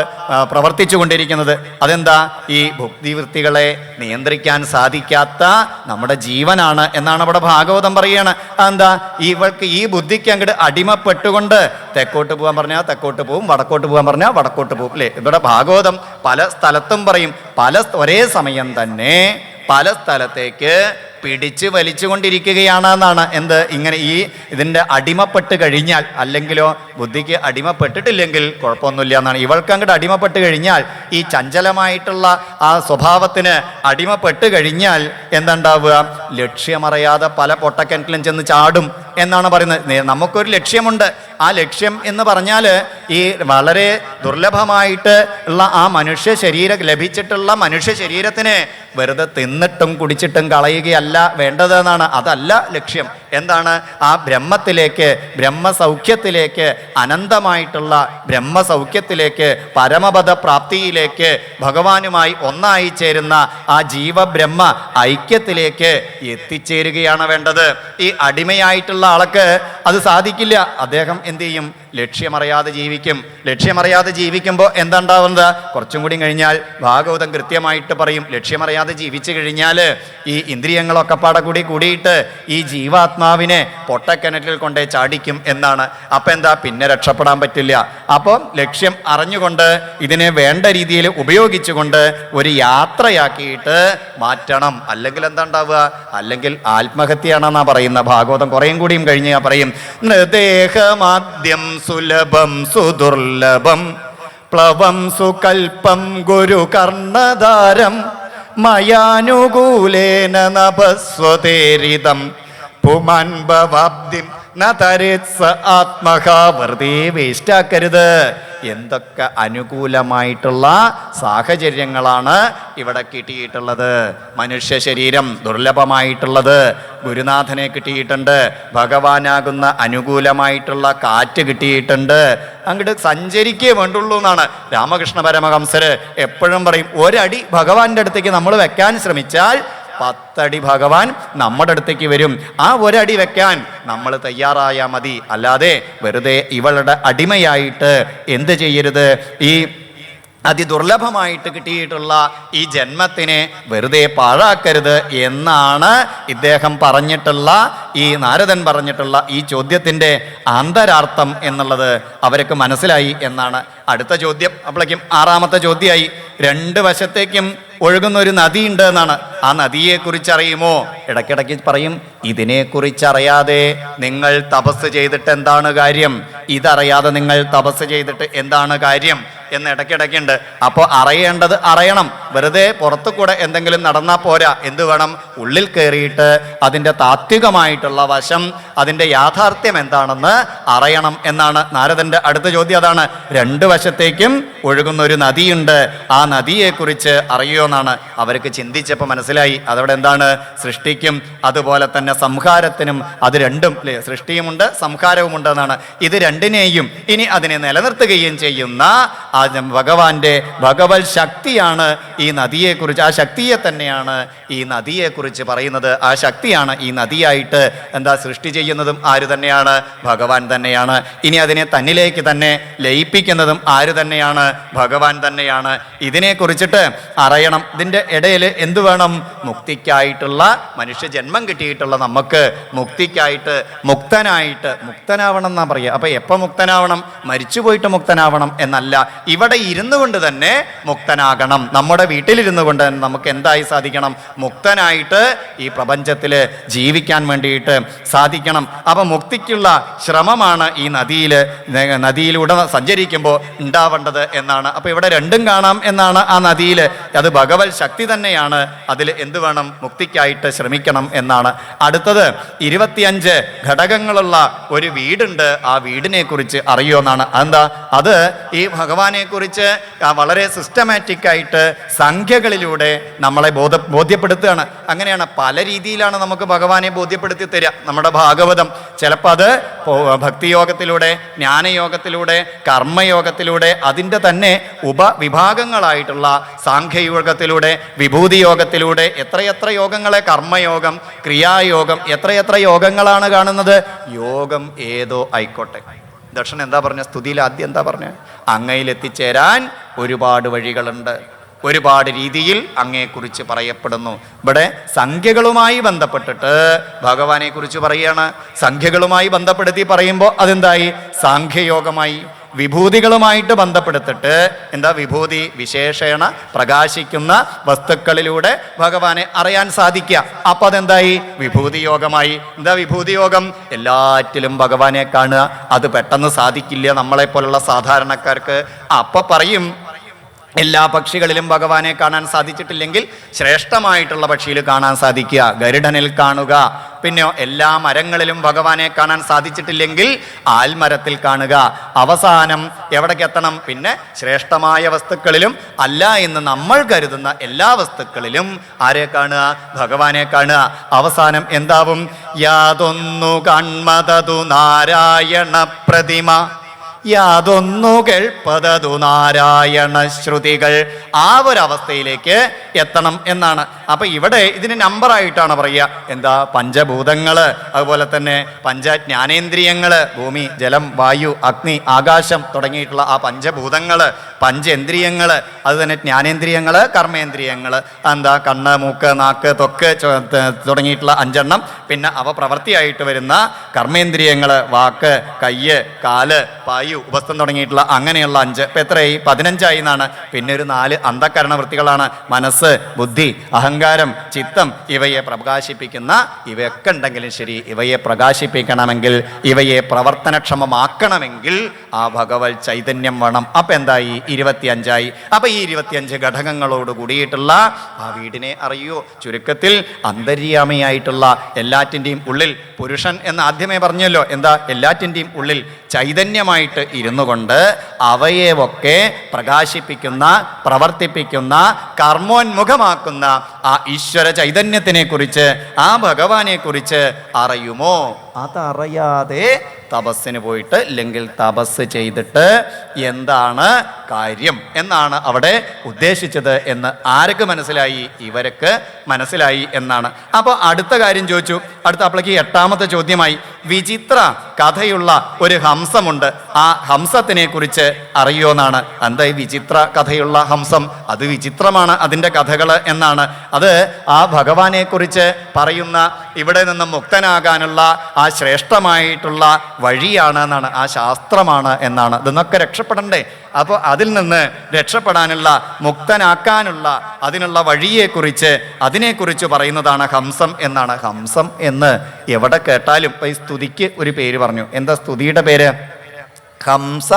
പ്രവർത്തിച്ചു കൊണ്ടിരിക്കുന്നത്. അതെന്താ? ഈ ബുദ്ധിവൃത്തികളെ നിയന്ത്രിക്കാൻ സാധിക്കാത്ത നമ്മുടെ ജീവനാണ് എന്നാണ് അവിടെ ഭാഗവതം പറയുകയാണ്. അതെന്താ? ഇവൾക്ക് ഈ ബുദ്ധിക്ക് അങ്ങോട്ട് അടിമപ്പെട്ടുകൊണ്ട് തെക്കോട്ട് പോകാൻ പറഞ്ഞാൽ തെക്കോട്ട് പോവും, വടക്കോട്ട് പോകാൻ പറഞ്ഞാൽ വടക്കോട്ട് പോവും അല്ലേ? ഇവിടെ ഭാഗവതം പല സ്ഥലത്തും പറയും. ഒരേ സമയം തന്നെ പല സ്ഥലത്തേക്ക് പിടിച്ച് വലിച്ചുകൊണ്ടിരിക്കുകയാണ് എന്നാണ്. എന്ത് ഇങ്ങനെ ഇതിൻ്റെ അടിമപ്പെട്ട് കഴിഞ്ഞാൽ, അല്ലെങ്കിലോ ബുദ്ധിക്ക് അടിമപ്പെട്ടിട്ടില്ലെങ്കിൽ കുഴപ്പമൊന്നുമില്ല എന്നാണ്. ഇവൾക്ക് അങ്ങോട്ട് അടിമപ്പെട്ട് കഴിഞ്ഞാൽ, ഈ ചഞ്ചലമായിട്ടുള്ള ആ സ്വഭാവത്തിന് അടിമപ്പെട്ട് കഴിഞ്ഞാൽ എന്താണ്ടാവുക? ലക്ഷ്യമറിയാതെ പല പൊട്ടക്കിണറ്റിലും ചെന്ന് ചാടും എന്നാണ് പറയുന്നത്. നമുക്കൊരു ലക്ഷ്യമുണ്ട്. ആ ലക്ഷ്യം എന്ന് പറഞ്ഞാൽ ഈ വളരെ ദുർലഭമായിട്ട് ഉള്ള ആ മനുഷ്യ ശരീരം ലഭിച്ചിട്ടുള്ള മനുഷ്യ ശരീരത്തിന് വെറുതെ തിന്നിട്ടും കുടിച്ചിട്ടും കളയുകയല്ല വേണ്ടതെന്നാണ്. അതല്ല ലക്ഷ്യം. എന്താണ്? ആ ബ്രഹ്മത്തിലേക്ക്, ബ്രഹ്മസൗഖ്യത്തിലേക്ക്, അനന്തമായിട്ടുള്ള ബ്രഹ്മസൗഖ്യത്തിലേക്ക്, പരമപദ പ്രാപ്തിയിലേക്ക്, ഭഗവാനുമായി ഒന്നായി ചേരുന്ന ആ ജീവബ്രഹ്മ ഐക്യത്തിലേക്ക് എത്തിച്ചേരുകയാണ് വേണ്ടത്. ഈ അടിമയായിട്ടുള്ള ആൾക്ക് അത് സാധിക്കില്ല. അദ്ദേഹം എന്ത് ചെയ്യും? ലക്ഷ്യമറിയാതെ ജീവിക്കും. ലക്ഷ്യമറിയാതെ ജീവിക്കുമ്പോൾ എന്താ ഉണ്ടാവുന്നത്? കുറച്ചും കൂടി കഴിഞ്ഞാൽ ഭാഗവതം കൃത്യമായിട്ട് പറയും, ലക്ഷ്യമറിയാതെ ജീവിച്ചു കഴിഞ്ഞാൽ ഈ ഇന്ദ്രിയങ്ങളൊക്കെ കൂടിയിട്ട് ഈ ജീവാത്മാവിനെ പൊട്ടക്കിണറ്റിൽ കൊണ്ടേ ചാടിക്കും എന്നാണ്. അപ്പം എന്താ? പിന്നെ രക്ഷപ്പെടാൻ പറ്റില്ല. അപ്പം ലക്ഷ്യം അറിഞ്ഞുകൊണ്ട് ഇതിനെ വേണ്ട രീതിയിൽ ഉപയോഗിച്ചുകൊണ്ട് ഒരു യാത്രയാക്കിയിട്ട് മാറ്റണം. അല്ലെങ്കിൽ എന്താ ഉണ്ടാവുക? അല്ലെങ്കിൽ ആത്മഹത്യയാണെന്നാ പറയുന്ന ഭാഗവതം. കുറേയും കൂടിയും കഴിഞ്ഞ് പറയും, നൃദേഹമാദ്യം സുലഭം സുദുർലഭം പ്ലവം സുകൽപ്പം ഗുരു കർണധാരം മയാനുകൂലേന നഭസ്വതേരിതം പുമാൻ ഭവാബ്ദിം നതരേത്സ ആത്മഹ. വെറുതെ വേസ്റ്റാക്കരുത്. എന്തൊക്കെ അനുകൂലമായിട്ടുള്ള സാഹചര്യങ്ങളാണ് ഇവിടെ കിട്ടിയിട്ടുള്ളത്. മനുഷ്യ ശരീരം ദുർലഭമായിട്ടുള്ളത്, ഗുരുനാഥനെ കിട്ടിയിട്ടുണ്ട്, ഭഗവാനാകുന്ന അനുകൂലമായിട്ടുള്ള കാറ്റ് കിട്ടിയിട്ടുണ്ട്. അങ്ങോട്ട് സഞ്ചരിക്കേ വേണ്ടുള്ളൂ എന്നാണ് രാമകൃഷ്ണ പരമഹംസര് എപ്പോഴും പറയും. ഒരടി ഭഗവാന്റെ അടുത്തേക്ക് നമ്മൾ വെക്കാൻ ശ്രമിച്ചാൽ 10 അടി ഭഗവാൻ നമ്മുടെ അടുത്തേക്ക് വരും. ആ ഒരടി വെക്കാൻ നമ്മൾ തയ്യാറായാൽ മതി. അല്ലാതെ വെറുതെ ഇവളുടെ അടിമയായിട്ട് എന്ത് ചെയ്യരുത്? ഈ അതിദുർലഭമായിട്ട് കിട്ടിയിട്ടുള്ള ഈ ജന്മത്തിനെ വെറുതെ പാഴാക്കരുത് എന്നാണ് ഇദ്ദേഹം പറഞ്ഞിട്ടുള്ള, ഈ നാരദൻ പറഞ്ഞിട്ടുള്ള ഈ ചോദ്യത്തിൻ്റെ ആന്തരാർത്ഥം എന്നുള്ളത് അവർക്ക് മനസ്സിലായി എന്നാണ്. അടുത്ത ചോദ്യം അപ്പോഴേക്കും 6ാമത്തെ ചോദ്യമായി. 2 വശത്തേക്കും ഒഴുകുന്ന ഒരു നദിയുണ്ട് എന്നാണ്. ആ നദിയെക്കുറിച്ച് അറിയുമോ? ഇടയ്ക്കിടയ്ക്ക് പറയും, ഇതിനെക്കുറിച്ചറിയാതെ നിങ്ങൾ തപസ് ചെയ്തിട്ട് എന്താണ് കാര്യം? ഇതറിയാതെ നിങ്ങൾ തപസ് ചെയ്തിട്ട് എന്താണ് കാര്യം എന്ന് ഇടയ്ക്കിടയ്ക്കുണ്ട്. അപ്പോൾ അറിയേണ്ടത് അറിയണം. വെറുതെ പുറത്തു കൂടെ എന്തെങ്കിലും നടന്നാൽ പോരാ. എന്ത് വേണം? ഉള്ളിൽ കയറിയിട്ട് അതിൻ്റെ താത്വികമായിട്ടുള്ള വശം, അതിൻ്റെ യാഥാർത്ഥ്യം എന്താണെന്ന് അറിയണം എന്നാണ് നാരദൻ്റെ അടുത്ത ചോദ്യം. അതാണ്. 2 വശത്തേക്കും ഒഴുകുന്ന ഒരു നദിയുണ്ട്. ആ നദിയെക്കുറിച്ച് അറിയുമോ എന്നാണ്. അവർക്ക് ചിന്തിച്ചപ്പോൾ മനസ്സിലായി അതവിടെ എന്താണ്? സൃഷ്ടിക്കും അതുപോലെ തന്നെ സംഹാരത്തിനും അത് രണ്ടും, സൃഷ്ടിയുമുണ്ട് സംഹാരവുമുണ്ട് എന്നാണ്. ഇത് രണ്ടിനെയും ഇനി അതിനെ നിലനിർത്തുകയും ചെയ്യുന്ന ആ ഭഗവാന്റെ ഭഗവത് ശക്തിയാണ് ഈ നദിയെക്കുറിച്ച്. ആ ശക്തിയെ തന്നെയാണ് ഈ നദിയെക്കുറിച്ച് പറയുന്നത്. ആ ശക്തിയാണ് ഈ നദിയായിട്ട് എന്താ സൃഷ്ടി ചെയ്യുന്നതും ആര് തന്നെയാണ്? ഭഗവാൻ തന്നെയാണ്. ഇനി അതിനെ തന്നിലേക്ക് തന്നെ ലയിപ്പിക്കുന്നതും ആര് തന്നെയാണ്? ഭഗവാൻ തന്നെയാണ്. ഇതിനെക്കുറിച്ചിട്ട് അറിയണം. ഇതിൻ്റെ ഇടയിൽ എന്തു വേണം? മുക്തിക്കായിട്ടുള്ള മനുഷ്യ ജന്മം കിട്ടിയിട്ടുള്ള നമുക്ക് മുക്തിക്കായിട്ട് മുക്തനാവണം എന്നാ പറയുക. അപ്പം എപ്പോൾ മുക്തനാവണം? മരിച്ചു പോയിട്ട് മുക്തനാവണം എന്നല്ല. ഇവിടെ ഇരുന്നു കൊണ്ട് തന്നെ മുക്തനാകണം. നമ്മുടെ വീട്ടിലിരുന്നു കൊണ്ട് തന്നെ നമുക്ക് എന്തായി സാധിക്കണം? മുക്തനായിട്ട് ഈ പ്രപഞ്ചത്തിൽ ജീവിക്കാൻ വേണ്ടിയിട്ട് സാധിക്കണം. അപ്പം മുക്തിക്കുള്ള ശ്രമമാണ് ഈ നദിയിലൂടെ സഞ്ചരിക്കുമ്പോൾ ഉണ്ടാവേണ്ടത് എന്നാണ്. അപ്പം ഇവിടെ രണ്ടും കാണാം എന്നാണ്. ആ നദിയിൽ അത് ഭഗവത് ശക്തി തന്നെയാണ്. അതിൽ എന്ത് വേണം? മുക്തിക്കായിട്ട് ശ്രമിക്കണം എന്നാണ്. അടുത്തത് 25 ഘടകങ്ങളുള്ള ഒരു വീടുണ്ട്. ആ വീടിനെ കുറിച്ച് അറിയുമെന്നാണ്. അതെന്താ? അത് ഈ ഭഗവാനെ കുറിച്ച് വളരെ സിസ്റ്റമാറ്റിക് ആയിട്ട് സംഖ്യകളിലൂടെ നമ്മളെ ബോധ്യപ്പെടുത്തുകയാണ്. അങ്ങനെയാണ് പല രീതിയിലാണ് നമുക്ക് ഭഗവാനെ ബോധ്യപ്പെടുത്തി തരിക നമ്മുടെ ഭാഗവതം. ചിലപ്പോൾ അത് ഭക്തിയോഗത്തിലൂടെ, ജ്ഞാനയോഗത്തിലൂടെ, കർമ്മയോഗത്തിലൂടെ, അതിൻ്റെ തന്നെ ഉപവിഭാഗങ്ങളായിട്ടുള്ള സാഖ്യയോഗത്തിലൂടെ, വിഭൂതി യോഗത്തിലൂടെ, എത്രയെത്ര യോഗങ്ങളെ, കർമ്മയോഗം, ക്രിയായോഗം, എത്രയെത്ര യോഗങ്ങളാണ് കാണുന്നത്. യോഗം ഏതോ ആയിക്കോട്ടെ. ദർശനം എന്താ പറഞ്ഞ? സ്തുതിയിൽ ആദ്യം എന്താ പറഞ്ഞ? അങ്ങയിലെത്തിച്ചേരാൻ ഒരുപാട് വഴികളുണ്ട്, ഒരുപാട് രീതിയിൽ അങ്ങയെക്കുറിച്ച് പറയപ്പെടുന്നു. ഇവിടെ സംഖ്യകളുമായി ബന്ധപ്പെട്ടിട്ട് ഭഗവാനെ കുറിച്ച് പറയുകയാണ്. സംഖ്യകളുമായി ബന്ധപ്പെടുത്തി പറയുമ്പോൾ അതെന്തായി? സാഖ്യയോഗമായി. വിഭൂതികളുമായിട്ട് ബന്ധപ്പെടുത്തിട്ട് എന്താ വിഭൂതി വിശേഷേണ പ്രകാശിക്കുന്ന വസ്തുക്കളിലൂടെ ഭഗവാനെ അറിയാൻ സാധിക്കുക. അപ്പൊ അതെന്തായി? വിഭൂതി യോഗമായി. എന്താ വിഭൂതി യോഗം? എല്ലാറ്റിലും ഭഗവാനെ കാണുക. അത് പെട്ടെന്ന് സാധിക്കില്ല നമ്മളെ പോലുള്ള സാധാരണക്കാർക്ക്. അപ്പൊ പറയും എല്ലാ പക്ഷികളിലും ഭഗവാനെ കാണാൻ സാധിച്ചിട്ടില്ലെങ്കിൽ ശ്രേഷ്ഠമായിട്ടുള്ള പക്ഷിയിൽ കാണാൻ സാധിക്കുക, ഗരുഡനിൽ കാണുക. പിന്നെയോ എല്ലാ മരങ്ങളിലും ഭഗവാനെ കാണാൻ സാധിച്ചിട്ടില്ലെങ്കിൽ ആൽമരത്തിൽ കാണുക. അവസാനം എവിടേക്ക് എത്തണം? പിന്നെ ശ്രേഷ്ഠമായ വസ്തുക്കളിലും അല്ല എന്ന് നമ്മൾ കരുതുന്ന എല്ലാ വസ്തുക്കളിലും ആരെ കാണുക? ഭഗവാനെ കാണുക. അവസാനം എന്താവും? യാതൊന്നു കൺമതതു നാരായണ പ്രതിമ, യാതൊന്നു കേൾപ്പതതു നാരായണ ശ്രുതികൾ. ആ ഒരവസ്ഥയിലേക്ക് എത്തണം എന്നാണ്. അപ്പൊ ഇവിടെ ഇതിന് നമ്പറായിട്ടാണ് പറയുക. എന്താ? പഞ്ചഭൂതങ്ങള്, അതുപോലെ തന്നെ പഞ്ചജ്ഞാനേന്ദ്രിയങ്ങള്, ഭൂമി, ജലം, വായു, അഗ്നി, ആകാശം തുടങ്ങിയിട്ടുള്ള ആ പഞ്ചഭൂതങ്ങള്, പഞ്ചേന്ദ്രിയങ്ങള്, അത് തന്നെ ജ്ഞാനേന്ദ്രിയങ്ങള്, കർമ്മേന്ദ്രിയങ്ങള്. എന്താ? കണ്ണ്, മൂക്ക്, നാക്ക്, ത്വക്ക് തുടങ്ങിയിട്ടുള്ള 5 എണ്ണം. പിന്നെ അവ പ്രവൃത്തിയായിട്ട് വരുന്ന കർമ്മേന്ദ്രിയങ്ങള്, വാക്ക്, കയ്യ്, കാല്, വായു, ഉപസ്ഥം തുടങ്ങിയിട്ടുള്ള അങ്ങനെയുള്ള 5. ഇപ്പൊ എത്രയായി? 15 എന്നാണ്. പിന്നെ ഒരു 4 അന്ധകരണ വൃത്തികളാണ്. മനസ്സ്, ബുദ്ധി, അഹങ്കാരം, ചിത്തം. ഇവയെ പ്രകാശിപ്പിക്കുന്ന ഇവയൊക്കെ ഉണ്ടെങ്കിലും ശരി, ഇവയെ പ്രകാശിപ്പിക്കണമെങ്കിൽ, ഇവയെ പ്രവർത്തനക്ഷമമാക്കണമെങ്കിൽ ആ ഭഗവത് ചൈതന്യം വേണം. അപ്പൊ എന്തായി? 25. അപ്പൊ ഈ 25 ഘടകങ്ങളോട് കൂടിയിട്ടുള്ള ആ വീടിനെ അറിയൂ. ചുരുക്കത്തിൽ അന്തര്യാമിയായിട്ടുള്ള എല്ലാറ്റിൻ്റെയും ഉള്ളിൽ പുരുഷൻ എന്ന് ആദ്യമേ പറഞ്ഞല്ലോ. എന്താ? എല്ലാറ്റിൻ്റെയും ഉള്ളിൽ ചൈതന്യമായിട്ട് ഇരുന്നു കൊണ്ട് അവയെ ഒക്കെ പ്രകാശിപ്പിക്കുന്ന, പ്രവർത്തിപ്പിക്കുന്ന, കർമ്മോന്മുഖമാക്കുന്ന ആ ഈശ്വര ചൈതന്യത്തിനെ കുറിച്ച്, ആ ഭഗവാനെ കുറിച്ച് അറിയുമോ? അതറിയാതെ തപസ്സിന് പോയിട്ട് ഇല്ലെങ്കിൽ തപസ് ചെയ്തിട്ട് എന്താണ് കാര്യം എന്നാണ് അവിടെ ഉദ്ദേശിച്ചത് എന്ന് ആർക്ക് മനസ്സിലായി? ഇവർക്ക് മനസ്സിലായി എന്നാണ്. അപ്പോൾ അടുത്ത കാര്യം ചോദിച്ചു. അടുത്ത അപ്പോഴേക്ക് 8ാമത്തെ ചോദ്യമായി. വിചിത്ര കഥയുള്ള ഒരു ഹംസമുണ്ട്, ആ ഹംസത്തിനെ കുറിച്ച് അറിയുമെന്നാണ്. എന്താ ഈ വിചിത്ര കഥയുള്ള ഹംസം? അത് വിചിത്രമാണ് അതിൻ്റെ കഥകൾ എന്നാണ്. അത് ആ ഭഗവാനെ കുറിച്ച് പറയുന്ന, ഇവിടെ നിന്ന് മുക്തനാകാനുള്ള ആ ശ്രേഷ്ഠമായിട്ടുള്ള വഴിയാണ് എന്നാണ്, ആ ശാസ്ത്രമാണ് എന്നാണ്. ഇതൊക്കെ രക്ഷപ്പെടണ്ടേ? അപ്പോൾ അതിൽ നിന്ന് രക്ഷപ്പെടാനുള്ള, മുക്തനാക്കാനുള്ള അതിനുള്ള വഴിയെക്കുറിച്ച്, അതിനെക്കുറിച്ച് പറയുന്നതാണ് ഹംസം എന്നാണ്. ഹംസം എന്ന് എവിടെ കേട്ടാലും, ഈ സ്തുതിക്ക് ഒരു പേര് പറഞ്ഞു. എന്താ സ്തുതിയുടെ പേര്? ഹംസ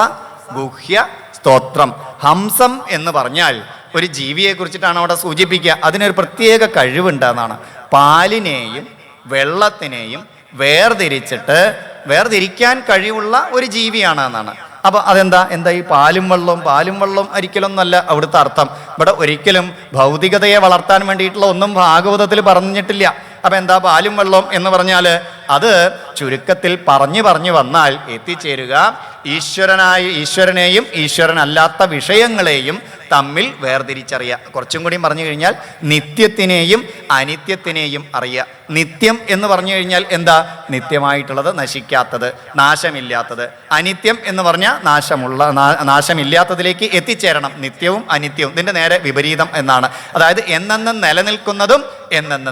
ഗുഹ്യ സ്തോത്രം. ഹംസം എന്ന് പറഞ്ഞാൽ ഒരു ജീവിയെ കുറിച്ചിട്ടാണ് അവിടെ സൂചിപ്പിക്കുക. അതിനൊരു പ്രത്യേക കഴിവുണ്ട് എന്നാണ്. പാലിനെയും വെള്ളത്തിനെയും വേർതിരിക്കാൻ കഴിവുള്ള ഒരു ജീവിയാണ് എന്നാണ്. അപ്പൊ അതെന്താ? ഈ പാലും വെള്ളവും ഒരിക്കലൊന്നല്ല അവിടുത്തെ അർത്ഥം. ഇവിടെ ഒരിക്കലും ഭൗതികതയെ വളർത്താൻ വേണ്ടിയിട്ടുള്ള ഒന്നും ഭാഗവതത്തിൽ പറഞ്ഞിട്ടില്ല. അപ്പൊ എന്താ പാലും വെള്ളവും എന്ന് പറഞ്ഞാൽ? അത് ചുരുക്കത്തിൽ പറഞ്ഞു വന്നാൽ എത്തിച്ചേരുക ഈശ്വരനെയും ഈശ്വരനല്ലാത്ത വിഷയങ്ങളെയും തമ്മിൽ വേർതിരിച്ചറിയുക. കുറച്ചും കൂടി പറഞ്ഞു കഴിഞ്ഞാൽ നിത്യത്തിനെയും അനിത്യത്തിനെയും അറിയുക. നിത്യം എന്ന് പറഞ്ഞു കഴിഞ്ഞാൽ എന്താ? നിത്യമായിട്ടുള്ളത്, നശിക്കാത്തത്, നാശമില്ലാത്തത്. അനിത്യം എന്ന് പറഞ്ഞാൽ നാശമില്ലാത്തതിലേക്ക് എത്തിച്ചേരണം. നിത്യവും അനിത്യവും ഇതിൻ്റെ നേരെ വിപരീതം എന്നാണ്. അതായത് എന്നെന്നും നിലനിൽക്കുന്നതും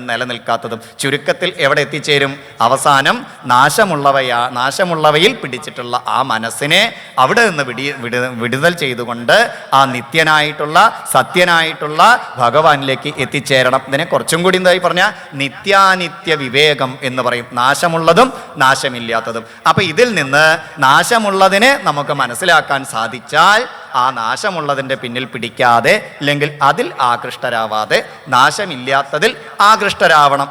നിലനിൽക്കാത്തതും. ചുരുക്കത്തിൽ എവിടെ എത്തിച്ചേരും? അവസാനം നാശമുള്ളവയിൽ പിടിച്ചിട്ടുള്ള ആ മനസ്സിനെ അവിടെ നിന്ന് വിടുതൽ ചെയ്തുകൊണ്ട് ആ നിത്യനായിട്ടുള്ള, സത്യനായിട്ടുള്ള ഭഗവാനിലേക്ക് എത്തിച്ചേരണം. ഇതിനെ കുറച്ചും കൂടി എന്തായി പറഞ്ഞാൽ നിത്യാനിത്യ വിവേകം എന്ന് പറയും. നാശമുള്ളതും നാശമില്ലാത്തതും. അപ്പൊ ഇതിൽ നിന്ന് നാശമുള്ളതിനെ നമുക്ക് മനസ്സിലാക്കാൻ സാധിച്ചാൽ ആ നാശമുള്ളതിൻ്റെ പിന്നിൽ പിടിക്കാതെ, ഇല്ലെങ്കിൽ അതിൽ ആകൃഷ്ടരാവാതെ നാശമില്ലാത്തതിൽ ആകൃഷ്ടരാവണം.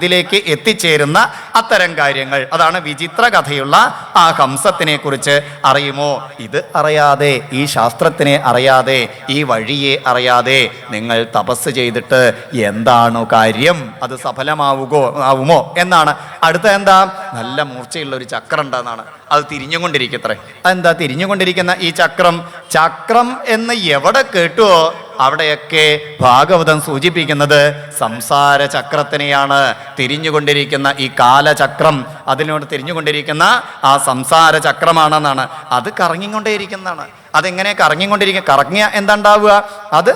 ഇതിലേക്ക് എത്തിച്ചേരുന്ന അത്തരം കാര്യങ്ങൾ, അതാണ് വിചിത്ര കഥയുള്ള ആ ഹംസത്തിനെ കുറിച്ച് അറിയുമോ? ഇത് അറിയാതെ, ഈ ശാസ്ത്രത്തിനെ അറിയാതെ, ഈ വഴിയെ അറിയാതെ നിങ്ങൾ തപസ് ചെയ്തിട്ട് എന്താണ് കാര്യം? അത് സഫലമാവുമോ എന്നാണ്. അടുത്ത എന്താ? നല്ല മൂർച്ചയുള്ള ഒരു ചക്രം ഉണ്ടെന്നാണ്. അത് തിരിഞ്ഞുകൊണ്ടിരിക്കത്രേ. അതെന്താ തിരിഞ്ഞുകൊണ്ടിരിക്കുന്ന ഈ ചക്രം എന്ന് എവിടെ കേട്ടുവോ അവിടെയൊക്കെ ഭാഗവതം സൂചിപ്പിക്കുന്നത് സംസാര ചക്രത്തിനെയാണ്. തിരിഞ്ഞുകൊണ്ടിരിക്കുന്ന ഈ കാലചക്രം, അതിനോട് തിരിഞ്ഞുകൊണ്ടിരിക്കുന്ന ആ സംസാര ചക്രമാണെന്നാണ്. അത് കറങ്ങിക്കൊണ്ടേയിരിക്കുന്നതാണ്. അതെങ്ങനെ കറങ്ങിയ എന്താ ഉണ്ടാവുക? അത്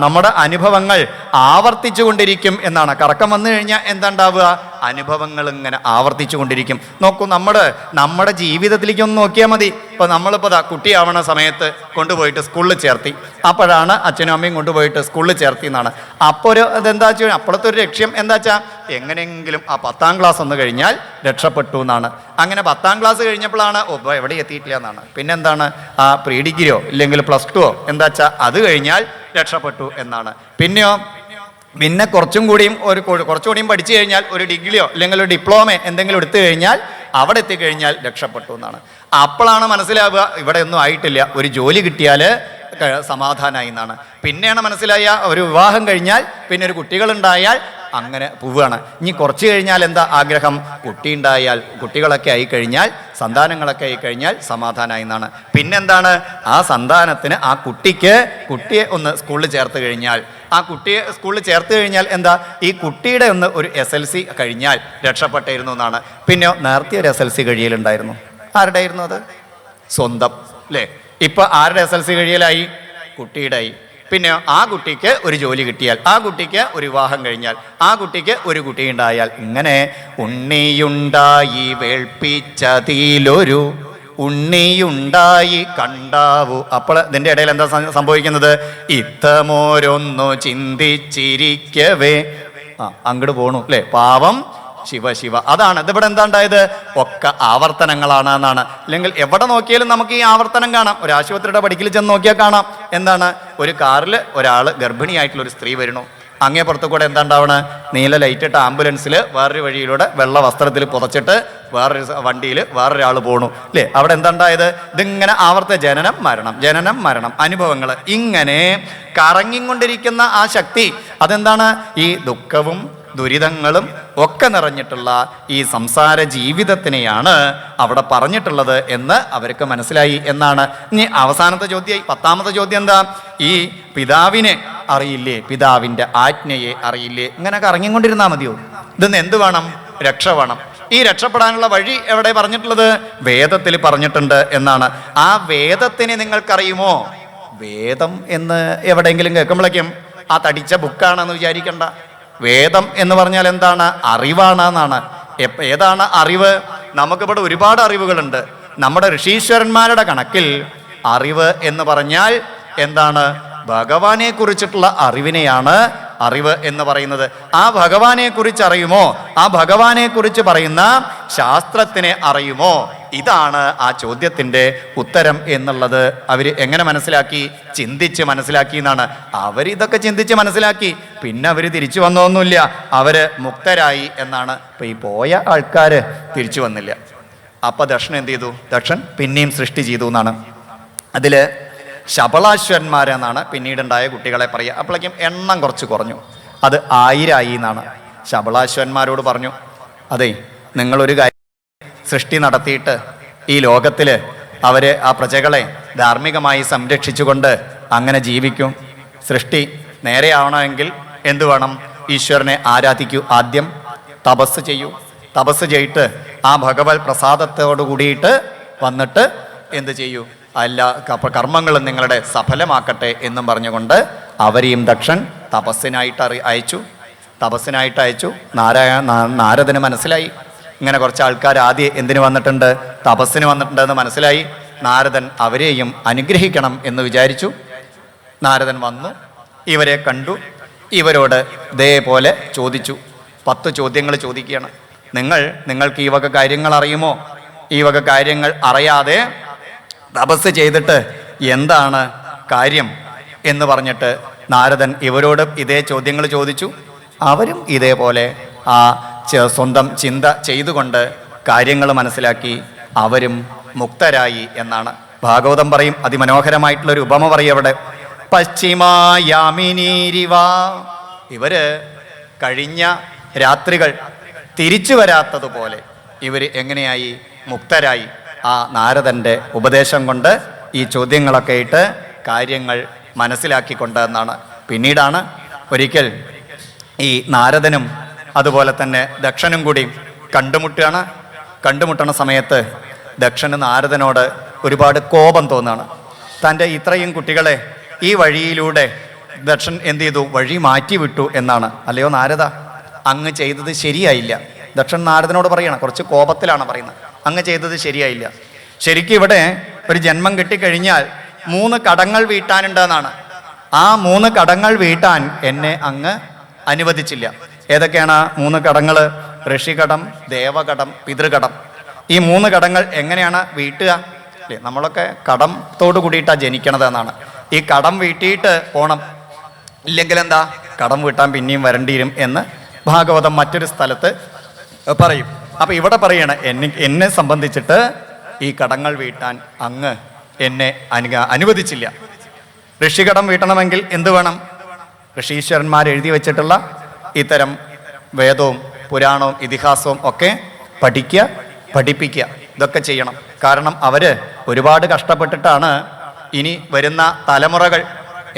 നമ്മുടെ അനുഭവങ്ങൾ ആവർത്തിച്ചു കൊണ്ടിരിക്കും എന്നാണ്. കറക്കം വന്നു കഴിഞ്ഞാൽ എന്താ ഉണ്ടാവുക? അനുഭവങ്ങൾ ഇങ്ങനെ ആവർത്തിച്ചു കൊണ്ടിരിക്കും. നോക്കൂ, നമ്മുടെ ജീവിതത്തിലേക്ക് ഒന്ന് നോക്കിയാൽ മതി. ഇപ്പൊ നമ്മളിപ്പോൾ കുട്ടിയാവണ സമയത്ത് കൊണ്ടുപോയിട്ട് സ്കൂളിൽ ചേർത്തി. അപ്പോഴാണ് അച്ഛനും അമ്മയും കൊണ്ടുപോയിട്ട് സ്കൂളിൽ ചേർത്തി എന്നാണ്. അപ്പോൾ അതെന്താ വെച്ചാൽ അപ്പോഴത്തെ ഒരു ലക്ഷ്യം എന്താ വെച്ചാൽ എങ്ങനെയെങ്കിലും ആ 10ാം ക്ലാസ് ഒന്ന് കഴിഞ്ഞാൽ രക്ഷപ്പെട്ടു എന്നാണ്. അങ്ങനെ 10ാം ക്ലാസ് കഴിഞ്ഞപ്പോഴാണ് എവിടെ എത്തിയിട്ടില്ല എന്നാണ്. പിന്നെന്താണ് ആ പ്രീ ഡിഗ്രിയോ ഇല്ലെങ്കിൽ +2 എന്താ വെച്ചാൽ അത് കഴിഞ്ഞാൽ രക്ഷപ്പെട്ടു എന്നാണ്. പിന്നെ കുറച്ചുകൂടിയും പഠിച്ചു കഴിഞ്ഞാൽ ഒരു ഡിഗ്രിയോ അല്ലെങ്കിൽ ഒരു ഡിപ്ലോമ എന്തെങ്കിലും എടുത്തു കഴിഞ്ഞാൽ അവിടെ എത്തിക്കഴിഞ്ഞാൽ രക്ഷപ്പെട്ടു എന്നാണ്. അപ്പോഴാണ് മനസ്സിലാവുക ഇവിടെ ഒന്നും ആയിട്ടില്ല, ഒരു ജോലി കിട്ടിയാൽ സമാധാനമായി എന്നാണ്. പിന്നെയാണ് മനസ്സിലായ ഒരു വിവാഹം കഴിഞ്ഞാൽ പിന്നെ ഒരു കുട്ടികളുണ്ടായാൽ അങ്ങനെ പോവുകയാണ്. ഇനി കുറച്ച് കഴിഞ്ഞാൽ എന്താ ആഗ്രഹം? കുട്ടികളൊക്കെ ആയിക്കഴിഞ്ഞാൽ, സന്താനങ്ങളൊക്കെ ആയിക്കഴിഞ്ഞാൽ സമാധാനമായി എന്നാണ്. പിന്നെന്താണ്? ആ സന്താനത്തിന് കുട്ടിയെ ഒന്ന് സ്കൂളിൽ ചേർത്ത് കഴിഞ്ഞാൽ, ആ കുട്ടിയെ സ്കൂളിൽ ചേർത്ത് കഴിഞ്ഞാൽ എന്താ ഈ കുട്ടിയുടെ ഒരു SLC കഴിഞ്ഞാൽ രക്ഷപ്പെട്ടിരുന്നു എന്നാണ്. പിന്നെ നേരത്തെ ഒരു SLC കഴിയലുണ്ടായിരുന്നു. ആരുടെ ആയിരുന്നു അത്? സ്വന്തം അല്ലേ? ഇപ്പൊ ആരുടെ SLC കഴിയലായി? കുട്ടിയുടെ ആയി. പിന്നെ ആ കുട്ടിക്ക് ഒരു ജോലി കിട്ടിയാൽ, ആ കുട്ടിക്ക് ഒരു വിവാഹം കഴിഞ്ഞാൽ, ആ കുട്ടിക്ക് ഒരു കുട്ടി ഉണ്ടായാൽ, ഇങ്ങനെ ഉണ്ണിയുണ്ടായി വേൾപ്പിച്ചതിലൊരു ഉണ്ണിയുണ്ടായി കണ്ടാവൂ. അപ്പോൾ ഇതിൻ്റെ ഇടയിൽ എന്താ സംഭവിക്കുന്നത്? ഇത്തമോരൊന്നു ചിന്തിച്ചിരിക്കവേ അങ്ങോട്ട് പോണു അല്ലേ? പാവം ശിവ. അതാണ് ഇതിവിടെ എന്താ ഉണ്ടായത്? ഒക്കെ ആവർത്തനങ്ങളാണ് എന്നാണ്. അല്ലെങ്കിൽ എവിടെ നോക്കിയാലും നമുക്ക് ഈ ആവർത്തനം കാണാം. ഒരു ആശുപത്രിയുടെ പടിക്കൽ ചെന്ന് നോക്കിയാൽ കാണാം. എന്താണ്? ഒരു കാറിൽ ഒരാൾ ഗർഭിണിയായിട്ടുള്ള ഒരു സ്ത്രീ വരുന്നു. അങ്ങേ പുറത്തു കൂടെ എന്താ ഉണ്ടാവണ? നീല ലൈറ്റിട്ട് ആംബുലൻസിൽ വേറൊരു വഴിയിലൂടെ വെള്ള വസ്ത്രത്തിൽ പുതച്ചിട്ട് വേറൊരു വണ്ടിയിൽ വേറൊരാൾ പോണു അല്ലേ? അവിടെ എന്താ ഉണ്ടായത്? ഇതിങ്ങനെ ജനനം മരണം അനുഭവങ്ങൾ ഇങ്ങനെ കറങ്ങിക്കൊണ്ടിരിക്കുന്ന ആ ശക്തി അതെന്താണ്? ഈ ദുഃഖവും ദുരിതങ്ങളും ഒക്കെ നിറഞ്ഞിട്ടുള്ള ഈ സംസാര ജീവിതത്തിനെയാണ് അവിടെ പറഞ്ഞിട്ടുള്ളത് എന്ന് അവർക്ക് മനസ്സിലായി എന്നാണ്. ഇനി അവസാനത്തെ ചോദ്യമായി 10ാമത്തെ ചോദ്യം എന്താ? ഈ പിതാവിനെ അറിയില്ലേ? പിതാവിൻ്റെ ആജ്ഞയെ അറിയില്ലേ? ഇങ്ങനെ കറങ്ങിക്കൊണ്ടിരുന്നാൽ മതിയോ? ഇതെന്ന് എന്ത് വേണം? രക്ഷ വേണം. ഈ രക്ഷപ്പെടാനുള്ള വഴി എവിടെ പറഞ്ഞിട്ടുള്ളത്? വേദത്തിൽ പറഞ്ഞിട്ടുണ്ട് എന്നാണ്. ആ വേദത്തിനെ നിങ്ങൾക്കറിയുമോ? വേദം എന്ന് എവിടെയെങ്കിലും കേൾക്കുമ്പോഴേക്കും ആ തടിച്ച ബുക്കാണെന്ന് വിചാരിക്കണ്ട. വേദം എന്ന് പറഞ്ഞാൽ എന്താണ്? അറിവാണെന്നാണ്. ഏതാണ് അറിവ്? നമുക്കിവിടെ ഒരുപാട് അറിവുകളുണ്ട്. നമ്മുടെ ഋഷീശ്വരന്മാരുടെ കണക്കിൽ അറിവ് എന്ന് പറഞ്ഞാൽ എന്താണ്? ഭഗവാനെ കുറിച്ചിട്ടുള്ള അറിവിനെയാണ് അറിവ് എന്ന് പറയുന്നത്. ആ ഭഗവാനെ കുറിച്ച് അറിയുമോ? ആ ഭഗവാനെ കുറിച്ച് പറയുന്ന ശാസ്ത്രത്തിനെ അറിയുമോ? ഇതാണ് ആ ചോദ്യത്തിൻ്റെ ഉത്തരം എന്നുള്ളത് അവർ എങ്ങനെ മനസ്സിലാക്കി? ചിന്തിച്ച് മനസ്സിലാക്കി എന്നാണ്. അവരിതൊക്കെ ചിന്തിച്ച് മനസ്സിലാക്കി. പിന്നെ അവർ തിരിച്ചു വന്നതൊന്നുമില്ല. അവര് മുക്തരായി എന്നാണ്. ഇപ്പൊ ഈ പോയ ആൾക്കാർ തിരിച്ചു വന്നില്ല. അപ്പൊ ദക്ഷൻ എന്ത് ചെയ്തു? ദക്ഷൻ പിന്നെയും സൃഷ്ടി ചെയ്തു എന്നാണ്. അതില് ശബളാശ്വരന്മാരെന്നാണ് പിന്നീടുണ്ടായ കുട്ടികളെ പറയുക. അപ്പോഴേക്കും എണ്ണം കുറച്ച് കുറഞ്ഞു. അത് 1000 ആയി എന്നാണ്. ശബളാശ്വരന്മാരോട് പറഞ്ഞു, അതെ, നിങ്ങളൊരു കാര്യം സൃഷ്ടി നടത്തിയിട്ട് ഈ ലോകത്തിൽ ആ പ്രജകളെ ധാർമ്മികമായി സംരക്ഷിച്ചുകൊണ്ട് അങ്ങനെ ജീവിക്കും. സൃഷ്ടി നേരെയാവണമെങ്കിൽ എന്തു വേണം? ഈശ്വരനെ ആരാധിക്കൂ. ആദ്യം തപസ് ചെയ്യൂ. തപസ് ചെയ്തിട്ട് ആ ഭഗവത് പ്രസാദത്തോടു കൂടിയിട്ട് വന്നിട്ട് എന്ത് ചെയ്യൂ? എല്ലാ കർമ്മങ്ങളും നിങ്ങളുടെ സഫലമാക്കട്ടെ എന്നും പറഞ്ഞുകൊണ്ട് അവരെയും ദക്ഷൻ തപസ്സിനായിട്ട് അയച്ചു. നാരദന് മനസ്സിലായി ഇങ്ങനെ കുറച്ച് ആൾക്കാർ ആദ്യം എന്തിനു വന്നിട്ടുണ്ട്? തപസ്സിന് വന്നിട്ടുണ്ട് എന്ന് മനസ്സിലായി. നാരദൻ അവരെയും അനുഗ്രഹിക്കണം എന്ന് വിചാരിച്ചു. നാരദൻ വന്നു, ഇവരെ കണ്ടു, ഇവരോട് ഇതേപോലെ ചോദിച്ചു. 10 ചോദ്യങ്ങൾ ചോദിക്കുകയാണ്. നിങ്ങൾക്ക് ഈ വക കാര്യങ്ങൾ അറിയുമോ? ഈ വക കാര്യങ്ങൾ അറിയാതെ തപസ് ചെയ്തിട്ട് എന്താണ് കാര്യം എന്ന് പറഞ്ഞിട്ട് നാരദൻ ഇവരോട് ഇതേ ചോദ്യങ്ങൾ ചോദിച്ചു. അവരും ഇതേപോലെ സ്വന്തം ചിന്ത ചെയ്തുകൊണ്ട് കാര്യങ്ങൾ മനസ്സിലാക്കി അവരും മുക്തരായി എന്നാണ്. ഭാഗവതം പറയും, അതിമനോഹരമായിട്ടുള്ളൊരു ഉപമ പറയും അവിടെ. പശ്ചിമായാമിനീരിവ, ഇവര് കഴിഞ്ഞ രാത്രികൾ തിരിച്ചു വരാത്തതുപോലെ ഇവർ എങ്ങനെയായി? മുക്തരായി. ആ നാരദൻ്റെ ഉപദേശം കൊണ്ട് ഈ ചോദ്യങ്ങളൊക്കെ ഇട്ട് കാര്യങ്ങൾ മനസ്സിലാക്കിക്കൊണ്ട് എന്നാണ്. പിന്നീടാണ് ഒരിക്കൽ ഈ നാരദനും അതുപോലെ തന്നെ ദക്ഷനും കൂടി കണ്ടുമുട്ടണ സമയത്ത് ദക്ഷന് നാരദനോട് ഒരുപാട് കോപം തോന്നുകയാണ്. തൻ്റെ ഇത്രയും കുട്ടികളെ ഈ വഴിയിലൂടെ ദക്ഷൻ എന്ത് ചെയ്തു? വഴി മാറ്റി വിട്ടു എന്നാണ്. അല്ലയോ നാരദ, അങ്ങ് ചെയ്തത് ശരിയായില്ല. ദക്ഷൻ നാരദനോട് പറയണം, കുറച്ച് കോപത്തിലാണ് പറയുന്നത്, അങ്ങ് ചെയ്തത് ശരിയായില്ല. ശരിക്കും ഇവിടെ ഒരു ജന്മം കിട്ടിക്കഴിഞ്ഞാൽ 3 കടങ്ങൾ വീട്ടാനുണ്ടെന്നാണ്. ആ 3 കടങ്ങൾ വീട്ടാൻ എന്നെ അങ്ങ് അനുവദിച്ചില്ല. ഏതൊക്കെയാണ് 3 കടങ്ങൾ? ഋഷികടം, ദേവകടം, പിതൃകടം. ഈ 3 കടങ്ങൾ എങ്ങനെയാണ് വീട്ടുക? അല്ലേ, നമ്മളൊക്കെ കടത്തോട് കൂടിയിട്ടാണ് ജനിക്കണത് എന്നാണ്. ഈ കടം വീട്ടിയിട്ട് പോണം, ഇല്ലെങ്കിൽ എന്താ കടം വീട്ടാൻ പിന്നെയും വരേണ്ടി വരും എന്ന് ഭാഗവതം മറ്റൊരു സ്ഥലത്ത് പറയും. അപ്പൊ ഇവിടെ പറയണ എന്നെ സംബന്ധിച്ചിട്ട് ഈ കടങ്ങൾ വീട്ടാൻ അങ്ങ് എന്നെ അനുവദിച്ചില്ല. ഋഷികടം വീട്ടണമെങ്കിൽ എന്ത് വേണം? ഋഷീശ്വരന്മാർ എഴുതി വെച്ചിട്ടുള്ള ഇത്തരം വേദവും പുരാണവും ഇതിഹാസവും ഒക്കെ പഠിക്കുക, പഠിപ്പിക്കുക, ഇതൊക്കെ ചെയ്യണം. കാരണം അവര് ഒരുപാട് കഷ്ടപ്പെട്ടിട്ടാണ് ഇനി വരുന്ന തലമുറകൾ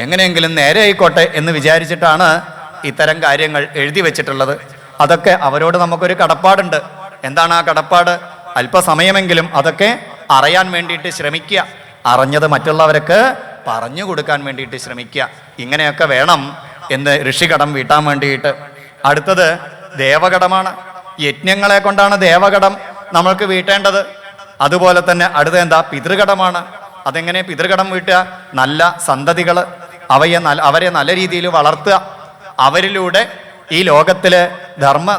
എങ്ങനെയെങ്കിലും നേരെ ആയിക്കോട്ടെ എന്ന് വിചാരിച്ചിട്ടാണ് ഇത്തരം കാര്യങ്ങൾ എഴുതി വെച്ചിട്ടുള്ളത്. അതൊക്കെ അവരോട് നമുക്കൊരു കടപ്പാടുണ്ട്. എന്താണ് ആ കടപ്പാട്? അല്പസമയമെങ്കിലും അതൊക്കെ അറിയാൻ വേണ്ടിയിട്ട് ശ്രമിക്കുക, അറിഞ്ഞത് മറ്റുള്ളവർക്ക് പറഞ്ഞു കൊടുക്കാൻ വേണ്ടിയിട്ട് ശ്രമിക്കുക. ഇങ്ങനെയൊക്കെ വേണം എന്ന് ഋഷികടം വീട്ടാൻ വേണ്ടിയിട്ട്. അടുത്തത് ദേവകടമാണ്. യജ്ഞങ്ങളെ കൊണ്ടാണ് ദേവകടം നമ്മൾക്ക് വീട്ടേണ്ടത്. അതുപോലെ തന്നെ അടുത്ത എന്താ? പിതൃകടമാണ്. അതെങ്ങനെ പിതൃകടം വീട്ടുക? നല്ല സന്തതികൾ, അവരെ നല്ല രീതിയിൽ വളർത്തുക, അവരിലൂടെ ഈ ലോകത്തില്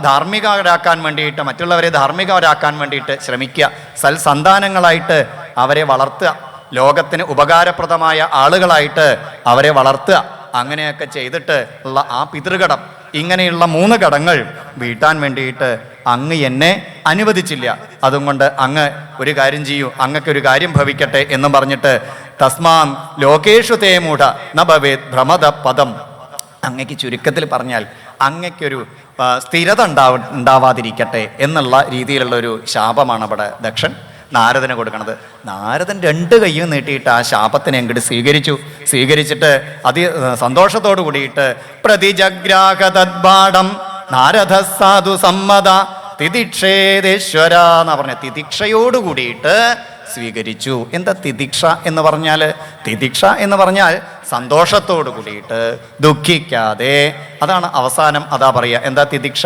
ധാർമ്മികരാക്കാൻ വേണ്ടിയിട്ട്, മറ്റുള്ളവരെ ധാർമ്മികരാക്കാൻ വേണ്ടിയിട്ട് ശ്രമിക്കുക. സൽസന്താനങ്ങളായിട്ട് അവരെ വളർത്തുക, ലോകത്തിന് ഉപകാരപ്രദമായ ആളുകളായിട്ട് അവരെ വളർത്തുക. അങ്ങനെയൊക്കെ ചെയ്തിട്ട് ഉള്ള ആ പിതൃകടം, ഇങ്ങനെയുള്ള 3 കടങ്ങൾ വീട്ടാൻ വേണ്ടിയിട്ട് അങ്ങ് എന്നെ അനുവദിച്ചില്ല. അതുകൊണ്ട് അങ്ങ് ഒരു കാര്യം ചെയ്യൂ, അങ്ങക്കൊരു കാര്യം ഭവിക്കട്ടെ എന്ന് പറഞ്ഞിട്ട് തസ്മാൻ ലോകേഷു തേ മൂഢ ന ഭവേത് ഭ്രമദ പദം. അങ്ങയ്ക്ക് ചുരുക്കത്തിൽ പറഞ്ഞാൽ അങ്ങയ്ക്കൊരു സ്ഥിരത ഉണ്ടാവാതിരിക്കട്ടെ എന്നുള്ള രീതിയിലുള്ള ഒരു ശാപമാണ് ഇവിടെ ദക്ഷൻ നാരദന് കൊടുക്കണത്. നാരദൻ 2 കൈയും നീട്ടിയിട്ട് ആ ശാപത്തിനെ അങ്ങോട്ട് സ്വീകരിച്ചിട്ട് സന്തോഷത്തോടു കൂടിയിട്ട് പ്രതിജഗ്രാഹതദ്ബാഡം നാരദ സാധു സമ്മത തിദിക്ഷേദേശ്വര എന്നാ പറഞ്ഞ, തിദിക്ഷയോട് കൂടിയിട്ട് സ്വീകരിച്ചു. എന്താ തിദിക്ഷ എന്ന് പറഞ്ഞാൽ? തിദിക്ഷ എന്ന് പറഞ്ഞാൽ സന്തോഷത്തോട് കൂടിയിട്ട്, ദുഃഖിക്കാതെ. അതാണ് അവസാനം അതാ പറയുക. എന്താ തിദിക്ഷ?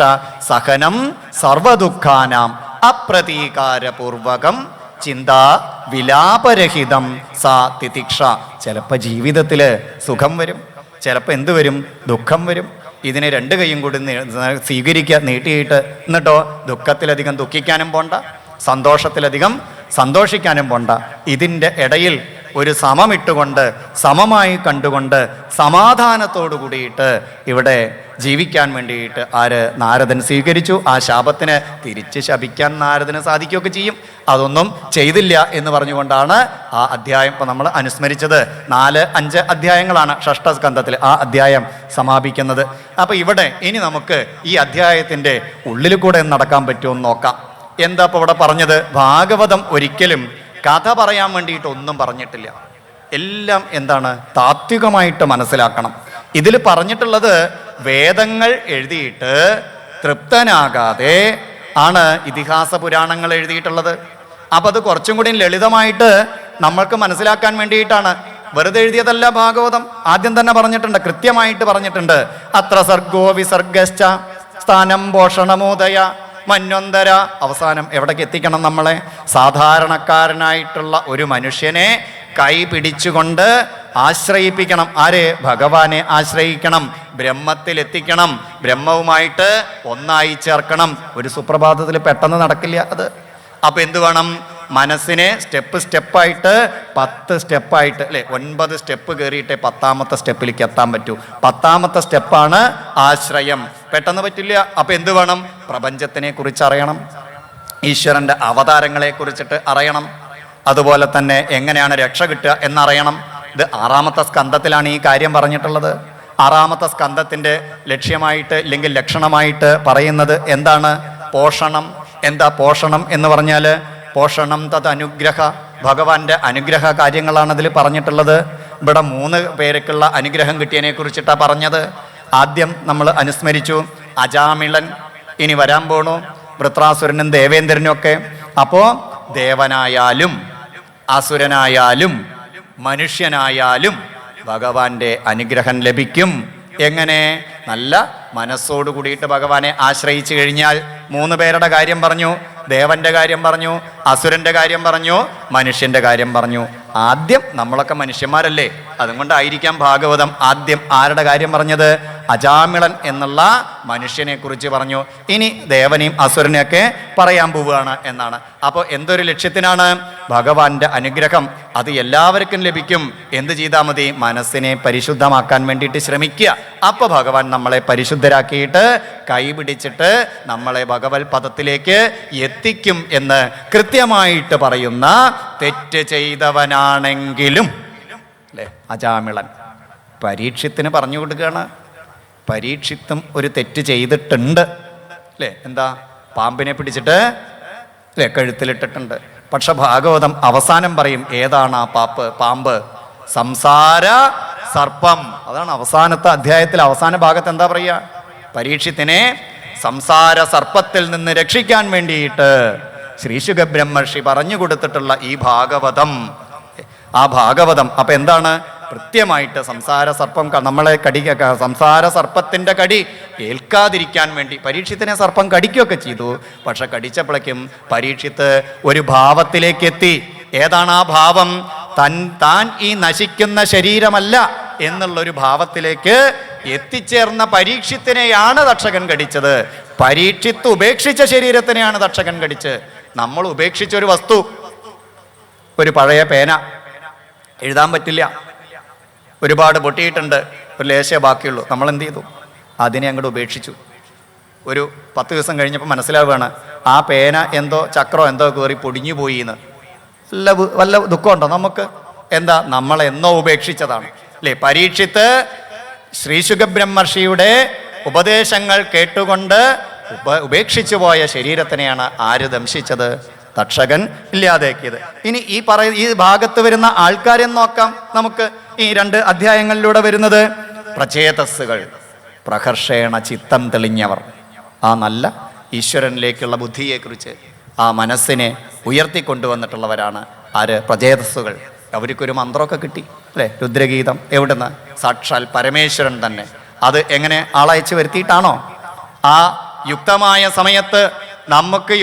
സഹനം സർവദുഃഖാനാം അപ്രതീകാരപൂർവകം ചിന്താ വിലാപരഹിതം സാ തിദിക്ഷ. ചിലപ്പോൾ ജീവിതത്തില് സുഖം വരും, ചിലപ്പോൾ എന്ത് വരും? ദുഃഖം വരും. ഇതിനെ 2 കൈയും കൂടി സ്വീകരിക്കുക, നീട്ടിയിട്ട്. എന്നിട്ടോ ദുഃഖത്തിലധികം ദുഃഖിക്കാനും പോണ്ട, സന്തോഷത്തിലധികം സന്തോഷിക്കാനും പോണ്ട. ഇതിൻ്റെ ഇടയിൽ ഒരു സമമിട്ടുകൊണ്ട്, സമമായി കണ്ടുകൊണ്ട്, സമാധാനത്തോടു കൂടിയിട്ട് ഇവിടെ ജീവിക്കാൻ വേണ്ടിയിട്ട് നാരദൻ സ്വീകരിച്ചു. ആ ശാപത്തിന് തിരിച്ച് ശപിക്കാൻ നാരദന് സാധിക്കുകയൊക്കെ ചെയ്യും. അതൊന്നും ചെയ്തില്ല എന്ന് പറഞ്ഞുകൊണ്ടാണ് ആ അധ്യായം ഇപ്പം നമ്മൾ അനുസ്മരിച്ചത്. 4-5 അധ്യായങ്ങളാണ് ഷഷ്ഠസ്കന്ധത്തിൽ ആ അധ്യായം സമാപിക്കുന്നത്. അപ്പം ഇവിടെ ഇനി നമുക്ക് ഈ അധ്യായത്തിൻ്റെ ഉള്ളിൽ കൂടെ നടക്കാൻ പറ്റുമെന്ന് നോക്കാം. എന്താ ഇപ്പോൾ ഇവിടെ പറഞ്ഞത്? ഭാഗവതം ഒരിക്കലും കഥ പറയാൻ വേണ്ടിയിട്ട് ഒന്നും പറഞ്ഞിട്ടില്ല. എല്ലാം എന്താണ്? താത്വികമായിട്ട് മനസ്സിലാക്കണം. ഇതിൽ പറഞ്ഞിട്ടുള്ളത് വേദങ്ങൾ എഴുതിയിട്ട് തൃപ്തനാകാതെ ആണ് ഇതിഹാസ പുരാണങ്ങൾ എഴുതിയിട്ടുള്ളത്. അപ്പം അത് കുറച്ചും കൂടി ലളിതമായിട്ട് നമ്മൾക്ക് മനസ്സിലാക്കാൻ വേണ്ടിയിട്ടാണ്. വെറുതെ എഴുതിയതല്ല ഭാഗവതം. ആദ്യം തന്നെ പറഞ്ഞിട്ടുണ്ട്, കൃത്യമായിട്ട് പറഞ്ഞിട്ടുണ്ട്. അത്ര സർഗോ വിസർഗശ്ച സ്ഥാനം പോഷണമോദയ മന്വന്തര. അവസാനം എവിടേക്ക് എത്തിക്കണം നമ്മളെ? സാധാരണക്കാരനായിട്ടുള്ള ഒരു മനുഷ്യനെ കൈ പിടിച്ചുകൊണ്ട് ആശ്രയിപ്പിക്കണം. ആരെ? ഭഗവാനെ ആശ്രയിക്കണം, ബ്രഹ്മത്തിലെത്തിക്കണം, ബ്രഹ്മവുമായിട്ട് ഒന്നായി ചേർക്കണം. ഒരു സുപ്രഭാതത്തിൽ പെട്ടെന്ന് നടക്കില്ല അത്. അപ്പൊ എന്ത് വേണം? മനസ്സിനെ സ്റ്റെപ്പായിട്ട് 10 സ്റ്റെപ്പായിട്ട്, അല്ലെ, 9 സ്റ്റെപ്പ് കയറിയിട്ടേ 10ാമത്തെ സ്റ്റെപ്പിലേക്ക് എത്താൻ പറ്റൂ. 10ാമത്തെ സ്റ്റെപ്പാണ് ആശ്രയം. പെട്ടെന്ന് പറ്റില്ല. അപ്പൊ എന്ത് വേണം? പ്രപഞ്ചത്തിനെ കുറിച്ച് അറിയണം, ഈശ്വരന്റെ അവതാരങ്ങളെ കുറിച്ചിട്ട് അറിയണം, അതുപോലെ തന്നെ എങ്ങനെയാണ് രക്ഷ കിട്ടുക എന്നറിയണം. ഇത് 6ാമത്തെ സ്കന്ധത്തിലാണ് ഈ കാര്യം പറഞ്ഞിട്ടുള്ളത്. 6ാമത്തെ സ്കന്ധത്തിന്റെ ലക്ഷ്യമായിട്ട് അല്ലെങ്കിൽ ലക്ഷണമായിട്ട് പറയുന്നത് എന്താണ്? പോഷണം. എന്താ പോഷണം എന്ന് പറഞ്ഞാൽ? പോഷണം തത് അനുഗ്രഹ, ഭഗവാന്റെ അനുഗ്രഹ കാര്യങ്ങളാണ് അതിൽ പറഞ്ഞിട്ടുള്ളത്. ഇവിടെ 3 പേർക്കുള്ള അനുഗ്രഹം കിട്ടിയതിനെ കുറിച്ചിട്ടാണ് പറഞ്ഞത്. ആദ്യം നമ്മൾ അനുസ്മരിച്ചു അജാമിളൻ, ഇനി വരാൻ പോണു വൃത്രാസുരനും ദേവേന്ദ്രനും ഒക്കെ. അപ്പോൾ ദേവനായാലും അസുരനായാലും മനുഷ്യനായാലും ഭഗവാന്റെ അനുഗ്രഹം ലഭിക്കും. എങ്ങനെ? നല്ല മനസ്സോടു കൂടിയിട്ട് ഭഗവാനെ ആശ്രയിച്ചു കഴിഞ്ഞാൽ 3 പേരുടെ കാര്യം പറഞ്ഞു, ദേവന്റെ കാര്യം പറഞ്ഞു, അസുരന്റെ കാര്യം പറഞ്ഞു, മനുഷ്യന്റെ കാര്യം പറഞ്ഞു. ആദ്യം നമ്മളൊക്കെ മനുഷ്യന്മാരല്ലേ, അതുകൊണ്ടായിരിക്കാം ഭാഗവതം ആദ്യം ആരുടെ കാര്യം പറഞ്ഞത്? അജാമിളൻ എന്നുള്ള മനുഷ്യനെ കുറിച്ച് പറഞ്ഞു. ഇനി ദേവനെയും അസുരനെയൊക്കെ പറയാൻ പോവുകയാണ് എന്നാണ്. അപ്പോൾ എന്തൊരു ലക്ഷ്യത്തിനാണ്? ഭഗവാന്റെ അനുഗ്രഹം അത് എല്ലാവർക്കും ലഭിക്കും. എന്ത് ചെയ്താൽ മതി? മനസ്സിനെ പരിശുദ്ധമാക്കാൻ വേണ്ടിയിട്ട് ശ്രമിക്കുക. അപ്പോൾ ഭഗവാൻ നമ്മളെ പരിശുദ്ധരാക്കിയിട്ട് കൈപിടിച്ചിട്ട് നമ്മളെ ഭഗവത് പദത്തിലേക്ക് എത്തിക്കും എന്ന് കൃത്യമായിട്ട് പറയുന്ന തെറ്റ് ചെയ്തവനാണെങ്കിലും അല്ലേ അജാമിളൻ പരീക്ഷത്തിന് പറഞ്ഞു കൊടുക്കുകയാണ്. പരീക്ഷിത്തും ഒരു തെറ്റ് ചെയ്തിട്ടുണ്ട് അല്ലേ? എന്താ? പാമ്പിനെ പിടിച്ചിട്ട് അല്ലേ കഴുത്തിലിട്ടിട്ടുണ്ട്. പക്ഷെ ഭാഗവതം അവസാനം പറയും ഏതാണ് ആ പാമ്പ്? സംസാര സർപ്പം. അതാണ് അവസാനത്തെ അധ്യായത്തിൽ അവസാന ഭാഗത്ത് എന്താ പറയുക? പരീക്ഷത്തിനെ സംസാര സർപ്പത്തിൽ നിന്ന് രക്ഷിക്കാൻ വേണ്ടിയിട്ട് ശ്രീശുക ബ്രഹ്മർഷി പറഞ്ഞു കൊടുത്തിട്ടുള്ള ഈ ഭാഗവതം, ആ ഭാഗവതം അപ്പൊ എന്താണ്? കൃത്യമായിട്ട് സംസാര സർപ്പം നമ്മളെ സംസാര സർപ്പത്തിന്റെ കടി ഏൽക്കാതിരിക്കാൻ വേണ്ടി പരീക്ഷത്തിനെ സർപ്പം കടിക്കുകയൊക്കെ ചെയ്തു. പക്ഷെ കടിച്ചപ്പോഴേക്കും പരീക്ഷിത്ത് ഒരു ഭാവത്തിലേക്ക് എത്തി. ഏതാണ് ആ ഭാവം? താൻ ഈ നശിക്കുന്ന ശരീരമല്ല എന്നുള്ളൊരു ഭാവത്തിലേക്ക് എത്തിച്ചേർന്ന പരീക്ഷത്തിനെയാണ് തക്ഷകൻ കടിച്ചത്. പരീക്ഷിത്ത് ഉപേക്ഷിച്ച ശരീരത്തിനെയാണ് തക്ഷകൻ കടിച്ചത്. നമ്മൾ ഉപേക്ഷിച്ച ഒരു വസ്തു, ഒരു പഴയ പേന, എഴുതാൻ പറ്റില്ല, ഒരുപാട് പൊട്ടിയിട്ടുണ്ട്, ഒരു ലേശേ ബാക്കിയുള്ളൂ. നമ്മൾ എന്ത് ചെയ്തു? അതിനെ അങ്ങോട്ട് ഉപേക്ഷിച്ചു. ഒരു 10 ദിവസം കഴിഞ്ഞപ്പോൾ മനസ്സിലാവുകയാണ് ആ പേന എന്തോ ചക്രോ എന്തോ കയറി പൊടിഞ്ഞു പോയി എന്ന്. വല്ല ദുഃഖമുണ്ടോ നമുക്ക്? എന്താ? നമ്മളെന്നോ ഉപേക്ഷിച്ചതാണ് അല്ലേ? പരീക്ഷിത്ത് ശ്രീശുക ബ്രഹ്മർഷിയുടെ ഉപദേശങ്ങൾ കേട്ടുകൊണ്ട് ഉപേക്ഷിച്ചു പോയ ശരീരത്തിനെയാണ് ആര് ദംശിച്ചത്? തക്ഷകൻ ഇല്ലാതാക്കിയത്. ഇനി ഈ ഭാഗത്ത് വരുന്ന ആൾക്കാരെ നോക്കാം നമുക്ക്. ഈ 2 അധ്യായങ്ങളിലൂടെ വരുന്നത് പ്രചേതസ്സുകൾ, പ്രഹർഷേണ ചിത്തം തെളിഞ്ഞവർ, ആ നല്ല ഈശ്വരനിലേക്കുള്ള ബുദ്ധിയെക്കുറിച്ച് ആ മനസ്സിനെ ഉയർത്തിക്കൊണ്ടുവന്നിട്ടുള്ളവരാണ് ആര്? പ്രചേതസ്സുകൾ. അവർക്കൊരു മന്ത്രമൊക്കെ കിട്ടി അല്ലേ? രുദ്രഗീതം. എവിടുന്ന്? സാക്ഷാൽ പരമേശ്വരൻ തന്നെ. അത് എങ്ങനെ? ആളയച്ച് വരുത്തിയിട്ടാണോ? ആ യുക്തമായ സമയത്ത് നമുക്ക്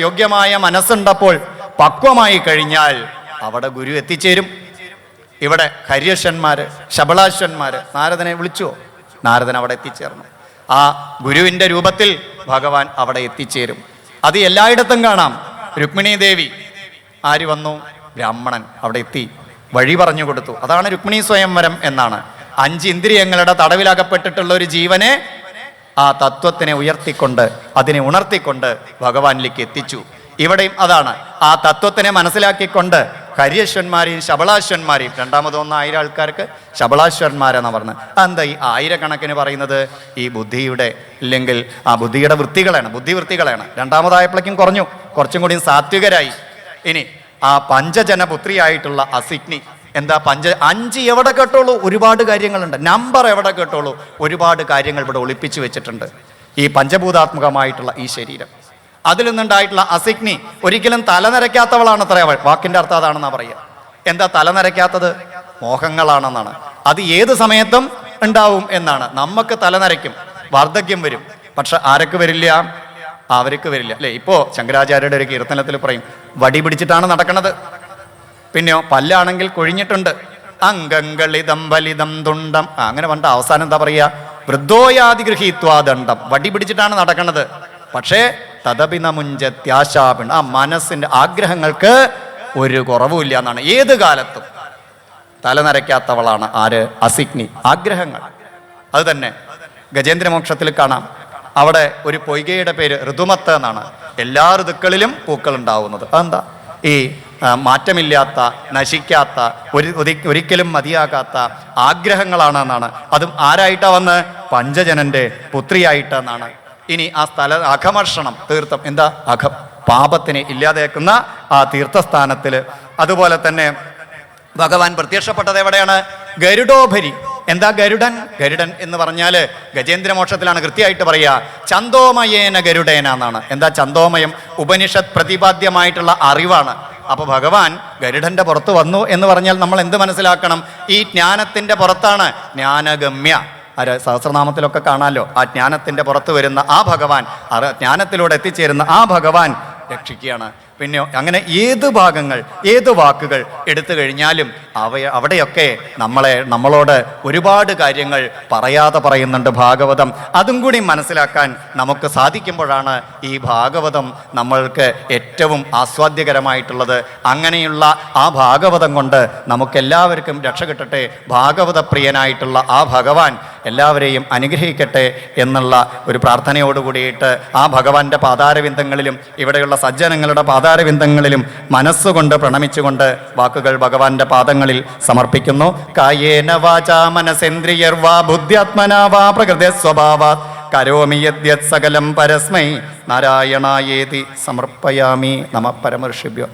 യോഗ്യമായ മനസ്സുണ്ടപ്പോൾ പക്വമായി കഴിഞ്ഞാൽ അവിടെ ഗുരു എത്തിച്ചേരും. ഇവിടെ ഹര്യശ്വന്മാര്, ശബളാശ്വന്മാര് നാരദനെ വിളിച്ചുവോ? നാരദൻ അവിടെ എത്തിച്ചേർന്നു. ആ ഗുരുവിൻ്റെ രൂപത്തിൽ ഭഗവാൻ അവിടെ എത്തിച്ചേരും. അത് എല്ലായിടത്തും കാണാം. രുക്മിണി ദേവി ആര് വന്നു? ബ്രാഹ്മണൻ അവിടെ എത്തി വഴി പറഞ്ഞു കൊടുത്തു. അതാണ് രുക്മിണി സ്വയംവരം എന്നാണ്. 5 ഇന്ദ്രിയങ്ങളുടെ തടവിലകപ്പെട്ടിട്ടുള്ള ഒരു ജീവനെ ആ തത്വത്തിനെ ഉയർത്തിക്കൊണ്ട് അതിനെ ഉണർത്തിക്കൊണ്ട് ഭഗവാനിലേക്ക് എത്തിച്ചു. ഇവിടെയും അതാണ്. ആ തത്വത്തിനെ മനസ്സിലാക്കിക്കൊണ്ട് ഹര്യശ്വന്മാരെയും ശബളാശ്വന്മാരെയും, രണ്ടാമത് 1000 ആൾക്കാർക്ക് ശബളാശ്വന്മാരെന്നാണ് പറഞ്ഞത്. എന്താ ഈ 1000 പറയുന്നത്? ഈ ബുദ്ധിയുടെ ഇല്ലെങ്കിൽ ആ ബുദ്ധിയുടെ വൃത്തികളാണ്, ബുദ്ധിവൃത്തികളാണ്. രണ്ടാമതായപ്പോഴേക്കും കുറച്ചും കൂടി സാത്വികരായി. ഇനി ആ പഞ്ചജനപുത്രിയായിട്ടുള്ള അസിഗ്നി എന്താ? 5 എവിടെ കേട്ടോളൂ? ഒരുപാട് കാര്യങ്ങളുണ്ട്. നമ്പർ എവിടെ കേട്ടോളൂ? ഒരുപാട് കാര്യങ്ങൾ ഇവിടെ ഒളിപ്പിച്ചു വെച്ചിട്ടുണ്ട്. ഈ പഞ്ചഭൂതാത്മകമായിട്ടുള്ള ഈ ശരീരം, അതിൽ നിന്നുണ്ടായിട്ടുള്ള അസിഗ്നി ഒരിക്കലും തലനരയ്ക്കാത്തവളാണ് അത്ര അവൾ. വാക്കിൻ്റെ അർത്ഥം അതാണെന്നാ പറയുക. എന്താ തലനരയ്ക്കാത്തത്? മോഹങ്ങളാണെന്നാണ്. അത് ഏത് സമയത്തും ഉണ്ടാവും എന്നാണ്. നമുക്ക് തലനരയ്ക്കും, വാർദ്ധക്യം വരും. പക്ഷെ ആരൊക്കെ വരില്ല? അവർക്ക് വരില്ല അല്ലേ? ഇപ്പോൾ ശങ്കരാചാര്യരുടെ ഒരു കീർത്തനത്തിൽ പറയും വടി പിടിച്ചിട്ടാണ് നടക്കുന്നത്. പിന്നെയോ പല്ലാണെങ്കിൽ കൊഴിഞ്ഞിട്ടുണ്ട്. അംഗങ്ങളിതം വലിതം തുണ്ടം, അങ്ങനെ പണ്ട് അവസാനം എന്താ പറയുക? വൃദ്ധോയാതി ഗൃഹീത്വാദണ്ഡം. വടി പിടിച്ചിട്ടാണ് നടക്കുന്നത്. പക്ഷേ തദപിനമുഞ്ചത്യാശാപിൺ, ആ മനസ്സിന്റെ ആഗ്രഹങ്ങൾക്ക് ഒരു കുറവുമില്ല എന്നാണ്. ഏത് കാലത്തും തലനരയ്ക്കാത്തവളാണ് ആര്? അസിഗ്നി. ആഗ്രഹങ്ങൾ അത് തന്നെ ഗജേന്ദ്രമോക്ഷത്തിൽ കാണാം. അവിടെ ഒരു പൊയ്കയുടെ പേര് ഋതുമത്ത് എന്നാണ്. എല്ലാ ഋതുക്കളിലും പൂക്കൾ ഉണ്ടാവുന്നത്. അതെന്താ? ഈ മാറ്റമില്ലാത്ത, നശിക്കാത്ത, ഒരിക്കലും മതിയാകാത്ത ആഗ്രഹങ്ങളാണ് എന്നാണ്. അതും ആരായിട്ടാ വന്ന്? പഞ്ചജനന്റെ പുത്രിയായിട്ടെന്നാണ്. ഇനി ആ അഘമർഷണം, തീർത്ഥം, എന്താ? പാപത്തിനെ ഇല്ലാതാക്കുന്ന ആ തീർത്ഥസ്ഥാനത്തിൽ. അതുപോലെ തന്നെ ഭഗവാൻ പ്രത്യക്ഷപ്പെട്ടത് എവിടെയാണ്? ഗരുഡോഭരി. എന്താ ഗരുഡൻ? ഗരുഡൻ എന്ന് പറഞ്ഞാല് ഗജേന്ദ്രമോക്ഷത്തിലാണ് കൃത്യമായിട്ട് പറയുക ചന്തോമയേന ഗരുഡേന എന്നാണ്. എന്താ ചന്തോമയം? ഉപനിഷത്ത് പ്രതിപാദ്യമായിട്ടുള്ള അറിവാണ്. അപ്പൊ ഭഗവാൻ ഗരുഡന്റെ പുറത്ത് വന്നു എന്ന് പറഞ്ഞാൽ നമ്മൾ എന്ത് മനസ്സിലാക്കണം? ഈ ജ്ഞാനത്തിന്റെ പുറത്താണ്, ജ്ഞാനഗമ്യ. സഹസ്രനാമത്തിലൊക്കെ കാണാമല്ലോ, ആ ജ്ഞാനത്തിന്റെ പുറത്ത് വരുന്ന ആ ഭഗവാൻ, ജ്ഞാനത്തിലൂടെ എത്തിച്ചേരുന്ന ആ ഭഗവാൻ രക്ഷിക്കുകയാണ്. പിന്നെ അങ്ങനെ ഏത് ഭാഗങ്ങൾ, ഏത് വാക്കുകൾ എടുത്തു കഴിഞ്ഞാലും അവിടെയൊക്കെ നമ്മളോട് ഒരുപാട് കാര്യങ്ങൾ പറയാതെ പറയുന്നുണ്ട് ഭാഗവതം. അതും കൂടി മനസ്സിലാക്കാൻ നമുക്ക് സാധിക്കുമ്പോഴാണ് ഈ ഭാഗവതം നമ്മൾക്ക് ഏറ്റവും ആസ്വാദ്യകരമായിട്ടുള്ളത്. അങ്ങനെയുള്ള ആ ഭാഗവതം കൊണ്ട് നമുക്കെല്ലാവർക്കും രക്ഷ കിട്ടട്ടെ. ഭാഗവത പ്രിയനായിട്ടുള്ള ആ ഭഗവാൻ എല്ലാവരെയും അനുഗ്രഹിക്കട്ടെ എന്നുള്ള ഒരു പ്രാർത്ഥനയോടുകൂടിയിട്ട് ആ ഭഗവാന്റെ പാതാരവിന്ദങ്ങളിലും ഇവിടെയുള്ള സജ്ജനങ്ങളുടെ പാതാരവിന്ദങ്ങളിലും മനസ്സുകൊണ്ട് പ്രണമിച്ചുകൊണ്ട് വാക്കുകൾ ഭഗവാന്റെ പാദങ്ങളിൽ സമർപ്പിക്കുന്നു. കായേന വാചാ മനസേന്ദ്രിയർവാ ബുദ്ധ്യാത്മനാ വാ പ്രകൃതി സ്വഭാവാത് കരോമി യദ്യത് സകലം പരസ്മൈ നാരായണായേതി സമർപ്പയാമി. നമഃ പരമർഷിഭ്യോ.